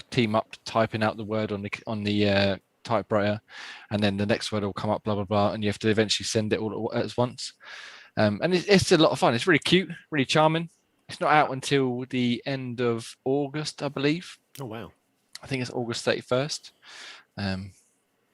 team up typing out the word on the typewriter, and then the next word will come up, blah blah blah, and you have to eventually send it all at once. And it's a lot of fun. It's really cute, really charming. It's not out until the end of August, I believe. Oh wow! I think it's August 31st.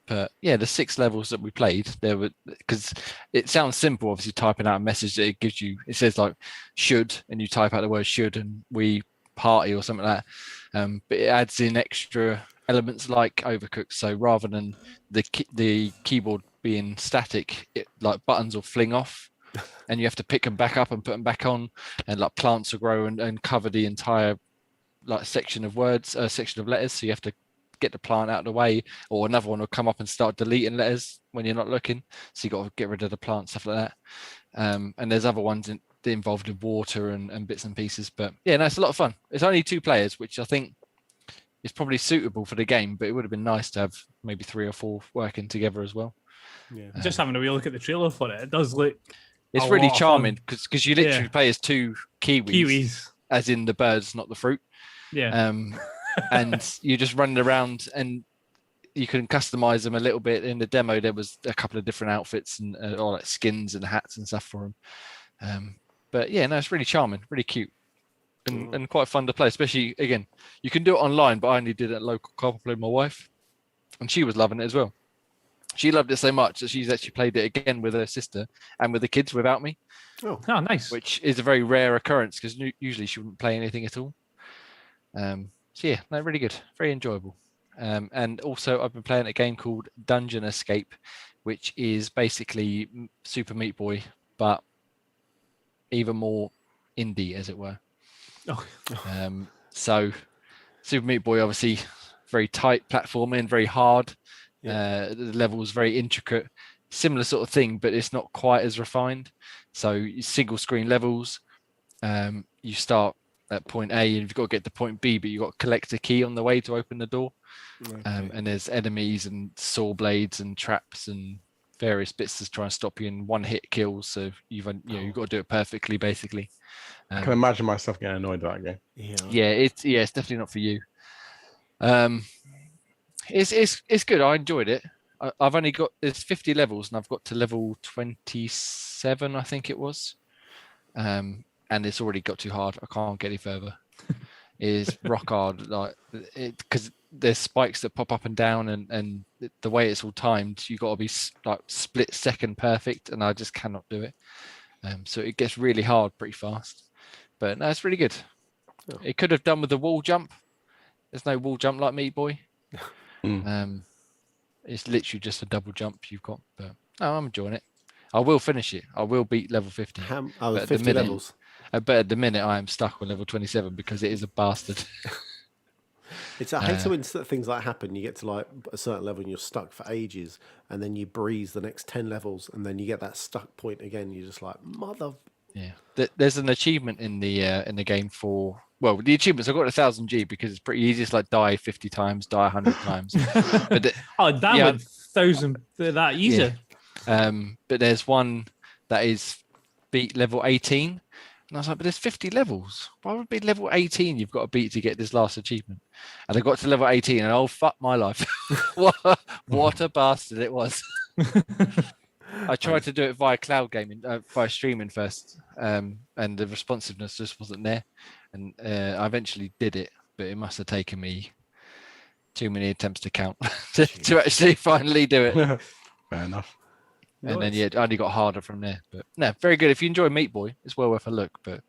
But yeah, the 6 levels that we played, there were, because it sounds simple, obviously typing out a message that it gives you. It says like should, and you type out the word should, and we party or something like that. But it adds in extra elements like Overcooked. So rather than the keyboard being static, it like buttons will fling off, and you have to pick them back up and put them back on, and like plants will grow and cover the entire like section of words, section of letters. So you have to get the plant out of the way, or another one will come up and start deleting letters when you're not looking. So you got to get rid of the plant, stuff like that. And there's other ones involved in water and bits and pieces. But yeah, no, it's a lot of fun. It's only 2 players, which I think is probably suitable for the game, but it would have been nice to have maybe 3 or 4 working together as well. Yeah. Just having a wee look at the trailer for it, it does look. It's a really lot of charming fun. because you literally play as 2 Kiwis. as in the birds, not the fruit. Yeah. And you're just running around, and you can customize them a little bit. In the demo, there was a couple of different outfits and all like skins and hats and stuff for them. But yeah, no, it's really charming, really cute, and quite fun to play. Especially again, you can do it online, but I only did it at local co-op. I played with my wife, and she was loving it as well. She loved it so much that she's actually played it again with her sister and with the kids without me. Oh, nice. Which is a very rare occurrence because usually she wouldn't play anything at all. So yeah, no, really good, very enjoyable. And also I've been playing a game called Dungeon Escape, which is basically Super Meat Boy, but even more indie, as it were. Oh. So Super Meat Boy, obviously very tight platforming, very hard. The levels very intricate, similar sort of thing, but it's not quite as refined. So single screen levels. You start at point A and you've got to get to point B, but you've got to collect a key on the way to open the door. Okay. And there's enemies and saw blades and traps and various bits to try and stop you in one-hit kills. So you've got to do it perfectly, basically. I can imagine myself getting annoyed at that game. It's definitely not for you. It's good. I enjoyed it. I've only got, there's 50 levels and I've got to level 27, I think it was. And it's already got too hard. I can't get any further. It's rock hard, like it, because there's spikes that pop up and down, and the way it's all timed, you got to be like split second perfect, and I just cannot do it. So it gets really hard pretty fast. But no, it's really good. Oh. It could have done with the wall jump. There's no wall jump like Meat Boy. It's literally just a double jump you've got. But no, I'm enjoying it. I will finish it. I will beat level 50. Oh, But at 50 the minute, levels. But at the minute, I am stuck on level 27 because it is a bastard. I hate it when things like happen. You get to like a certain level and you're stuck for ages, and then you breeze the next 10 levels, and then you get that stuck point again. You're just like, mother. Yeah, there's an achievement in the game for the achievements. I got 1000G because it's pretty easy. It's like die 50 times, die 100 times. But that yeah. 1,000 that easy. Yeah. But there's one that is beat level 18. And I was like, but there's 50 levels. Why would it be level 18 you've got to beat to get this last achievement? And I got to level 18 and oh, fuck my life. what a bastard it was. I tried to do it via cloud gaming, via streaming first. And the responsiveness just wasn't there. And I eventually did it, but it must have taken me too many attempts to count to actually finally do it. Fair enough. And then it only got harder from there. But no, very good. If you enjoy Meat Boy, it's well worth a look. But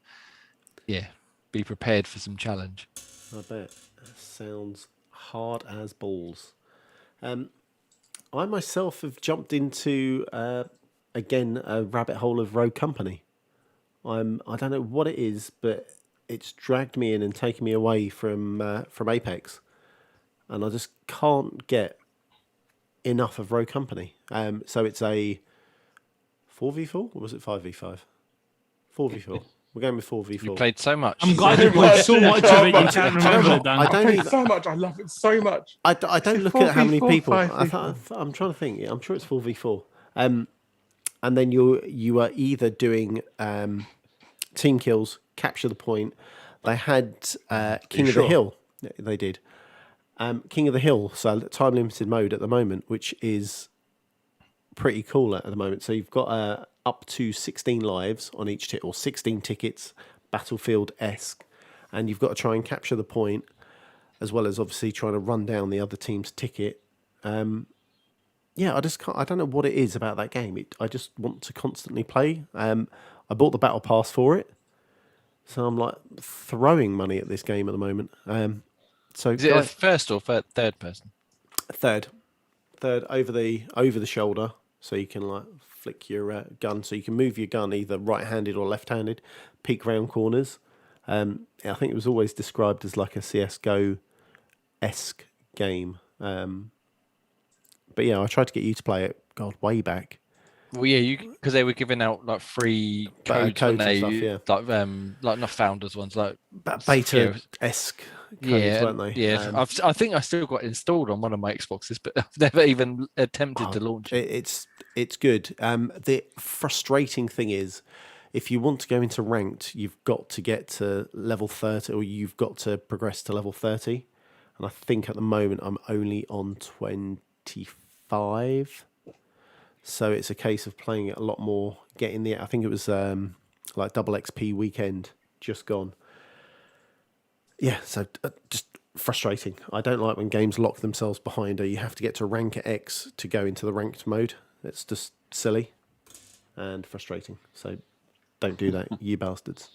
yeah, be prepared for some challenge. I bet. That sounds hard as balls. I myself have jumped into again a rabbit hole of Rogue Company. I don't know what it is, but it's dragged me in and taken me away from Apex, and I just can't get enough of Rogue Company. So it's a 4v4, or was it 5v5? 4v4. We're going with 4v4. You played so much. I'm glad you played so much of it. You can't remember it, Dan. I don't even, so much. I love it so much. I don't look at how many 4v4, people. 5v4. I'm trying to think. I'm sure it's 4v4. And then you are either doing team kills, capture the point. They had King of the Hill. They did. King of the Hill, so time limited mode at the moment, which is pretty cool at the moment. So you've got up to 16 lives on each ticket, or 16 tickets, Battlefield-esque, and you've got to try and capture the point, as well as obviously trying to run down the other team's ticket. Yeah, I just can't. I don't know what it is about that game. I just want to constantly play. I bought the battle pass for it, so I'm like throwing money at this game at the moment. So is it a first or third person? Third over the shoulder, so you can like flick your gun, so you can move your gun either right-handed or left-handed, peek round corners. I think it was always described as like a CS:GO-esque game. But yeah, I tried to get you to play it. God, way back. Well, yeah, because they were giving out like free codes and they, stuff, yeah. like not founders ones, like beta-esque codes, weren't they? Yeah, I think I still got it installed on one of my Xboxes, but I've never even attempted to launch it. It's good. The frustrating thing is, if you want to go into ranked, you've got to get to level 30, or you've got to progress to level 30. And I think at the moment I'm only on 25. So it's a case of playing it a lot more, getting the. I think it was like double XP weekend just gone. Yeah, so just frustrating. I don't like when games lock themselves behind. You have to get to rank at X to go into the ranked mode. It's just silly and frustrating. So don't do that, you bastards.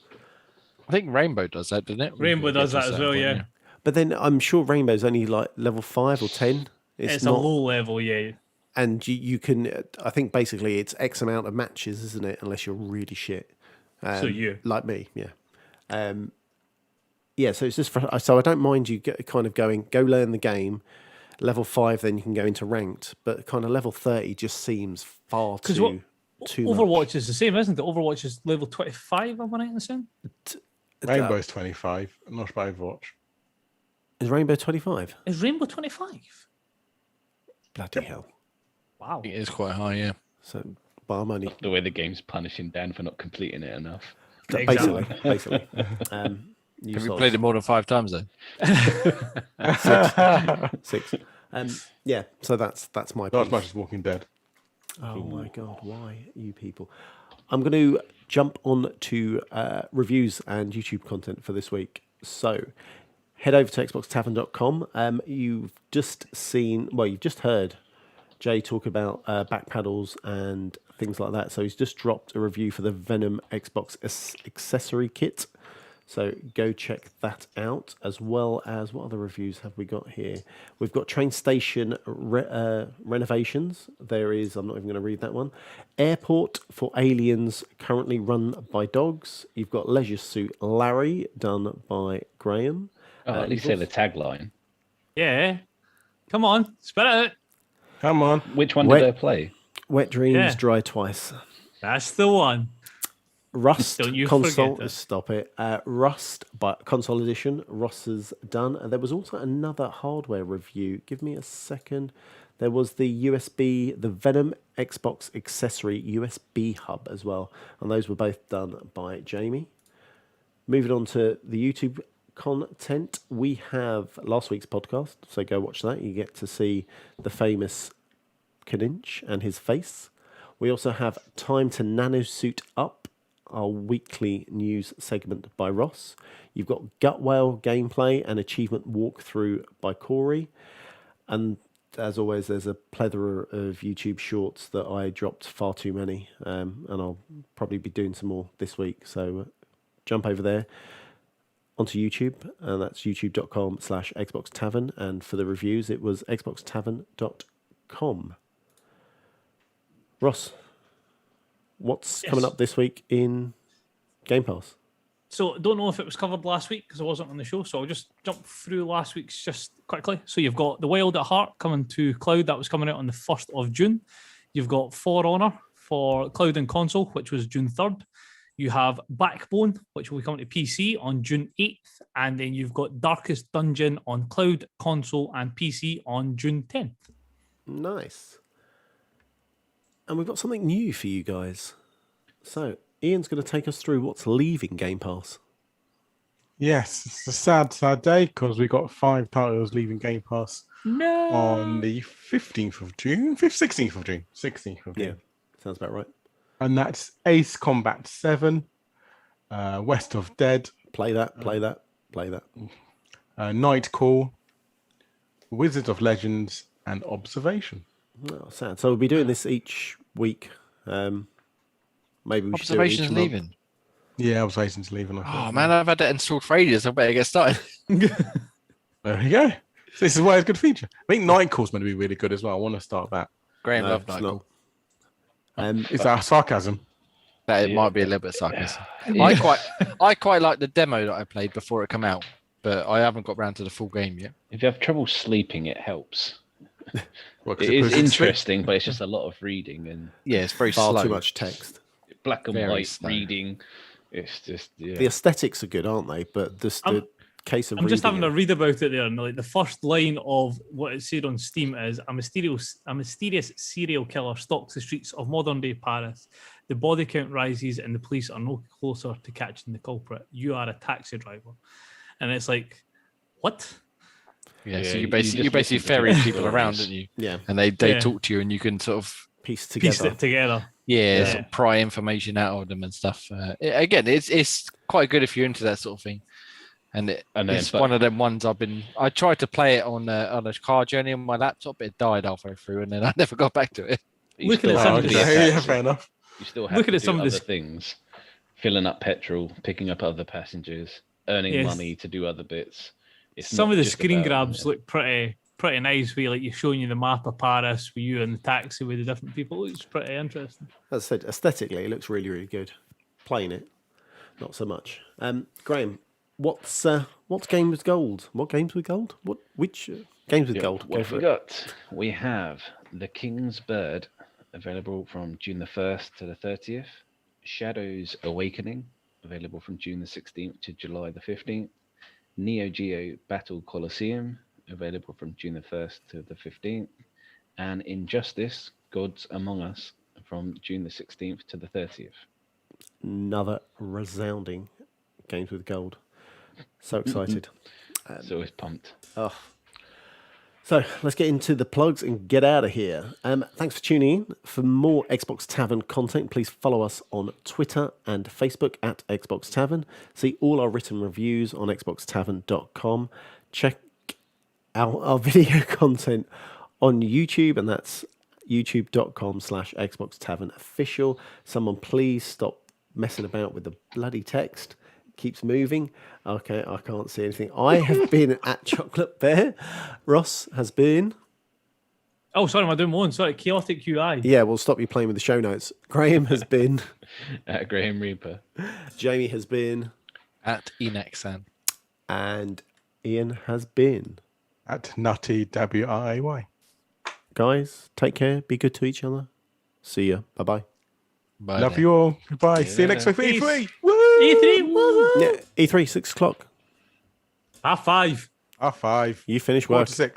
I think Rainbow does that, doesn't it? Rainbow does that as well, yeah. But then I'm sure Rainbow's only like level 5 or 10. It's not a low level, yeah. And you can, I think basically it's X amount of matches, isn't it? Unless you're really shit. So you. Like me, yeah. Yeah, so it's just, so I don't mind you kind of go learn the game. Level 5, then you can go into ranked. But kind of level 30 just seems far too Overwatch much. is the same, isn't it? Overwatch is level 25, am I right in saying? Rainbow's 25, not about Overwatch. Is Rainbow 25? Is Rainbow 25? Bloody hell. Wow. It is quite high, yeah. So, bar money. The way the game's punishing Dan for not completing it enough. Basically. Have you played it more than 5 times then? 6. Yeah, so that's my Not as piece. much as Walking Dead. Oh my God, why you people? I'm going to jump on to reviews and YouTube content for this week. So head over to xboxtavern.com. You've just heard Jay talk about back paddles and things like that. So he's just dropped a review for the Venom Xbox accessory kit. So go check that out, as well as what other reviews have we got here? We've got train station renovations. There is, I'm not even going to read that one. Airport for Aliens, currently run by dogs. You've got Leisure Suit Larry, done by Graham. At least say the tagline. Yeah. Come on, spit it out. Come on. Which one did they play? Wet Dreams, Yeah. Dry Twice. That's the one. Rust Don't you console. forget it. Stop it. Rust by console edition. Ross has done. And there was also another hardware review. Give me a second. There was the USB, the Venom Xbox accessory USB hub as well, and those were both done by Jamie. Moving on to the YouTube content, we have last week's podcast, so go watch that. You get to see the famous Kninch and his face. We also have Time to Nanosuit Up, our weekly news segment by Ross. You've got Gut Whale gameplay and achievement walkthrough by Corey. And as always, there's a plethora of YouTube shorts that I dropped far too many, and I'll probably be doing some more this week. So jump over there onto YouTube, and that's youtube.com/Xbox Tavern. And for the reviews, it was xboxtavern.com. Ross, what's coming up this week in Game Pass? So I don't know if it was covered last week because I wasn't on the show, so I'll just jump through last week's just quickly. So you've got The Wild at Heart coming to cloud. That was coming out on the 1st of June. You've got For Honor for cloud and console, which was June 3rd. You have Backbone, which will be coming to PC on June 8th. And then you've got Darkest Dungeon on cloud, console, and PC on June 10th. Nice. And we've got something new for you guys. So Ian's going to take us through what's leaving Game Pass. Yes, it's a sad, sad day because we got 5 titles leaving Game Pass No. on the 15th of June, 16th of June, 16th of June. Yeah, sounds about right. And that's Ace Combat 7, West of Dead, Play that. Night Call, Wizard of Legends, and Observation. Oh, sad. So we'll be doing this each week. Maybe we should do it Observation's each month. leaving. Yeah, Observation's leaving. I Oh thought. man, I've had that installed for ages. I better get started. There we go. So this is why it's a good feature. I think Night Call's going to be really good as well. I want to start that. Graham No, loved it's Nightcall. not. Is that sarcasm? That it Yeah. might be a little bit sarcasm. Yeah. I quite like the demo that I played before it came out, but I haven't got round to the full game yet. If you have trouble sleeping, it helps. Well, 'cause It is puts in interesting, but it's just a lot of reading and Yeah, it's very Far slow. too much text. black and Very white slow. reading. It's just The aesthetics are good, aren't they? But the case of I'm just reading having a it- read about it there, and like the first line of what it said on Steam is a mysterious serial killer stalks the streets of modern day Paris. The body count rises and the police are no closer to catching the culprit. You are a taxi driver. And it's like, what? Yeah, so Yeah, you you basically just listen to ferry the people around, stories. don't you? Yeah, And they Yeah. talk to you, and you can sort of piece Pieced together. it together. sort Yeah. of pry information out of them and stuff. Again, it's quite good if you're into that sort of thing. And it's but- one of them ones I tried to play it on a car journey on my laptop, but it died halfway through, and then I never got back to it. you Looking at still some have of to the- be a Okay, yeah, taxi. fair enough. You still have Looking to at some do of other this- things, filling up petrol, picking up other passengers, earning Yes. money to do other bits. It's Some not of the just screen about- grabs look pretty nice, where like you're showing you the map of Paris with you in the taxi with the different people. It looks pretty interesting. As I said, aesthetically, it looks really, really good. Playing it, not so much. Graham, what's Games with Gold? What games with gold? Which games with Yeah, gold? what Go have for we it. got? We have The King's Bird, available from June the 1st to the 30th. Shadows Awakening, available from June the 16th to July the 15th. Neo Geo Battle Colosseum, available from June the 1st to the 15th. And Injustice Gods Among Us, from June the 16th to the 30th. Another resounding Games with Gold. So excited. So it's pumped. Oh. So let's get into the plugs and get out of here. Thanks for tuning in. For more Xbox Tavern content, please follow us on Twitter and Facebook at Xbox Tavern. See all our written reviews on xboxtavern.com. Check out our video content on YouTube, and that's youtube.com/Xbox Tavern Official. Someone please stop messing about with the bloody text. Keeps moving. Okay, I can't see anything. I have been at Chocolate Bear. Ross has been. Oh, sorry, am I doing one? Sorry, Chaotic UI. Yeah, we'll stop you playing with the show notes. Graham has been. Graham Reaper. Jamie has been. At Enexan. And Ian has been. At Nutty WIY. Guys, take care. Be good to each other. See ya. Bye-bye. Bye Love then. you all. Goodbye. See you next week for Peace. E3. Woo! E3, woohoo! Yeah, E3, 6 o'clock. Half 5. R5. You finish 4 work. to 6.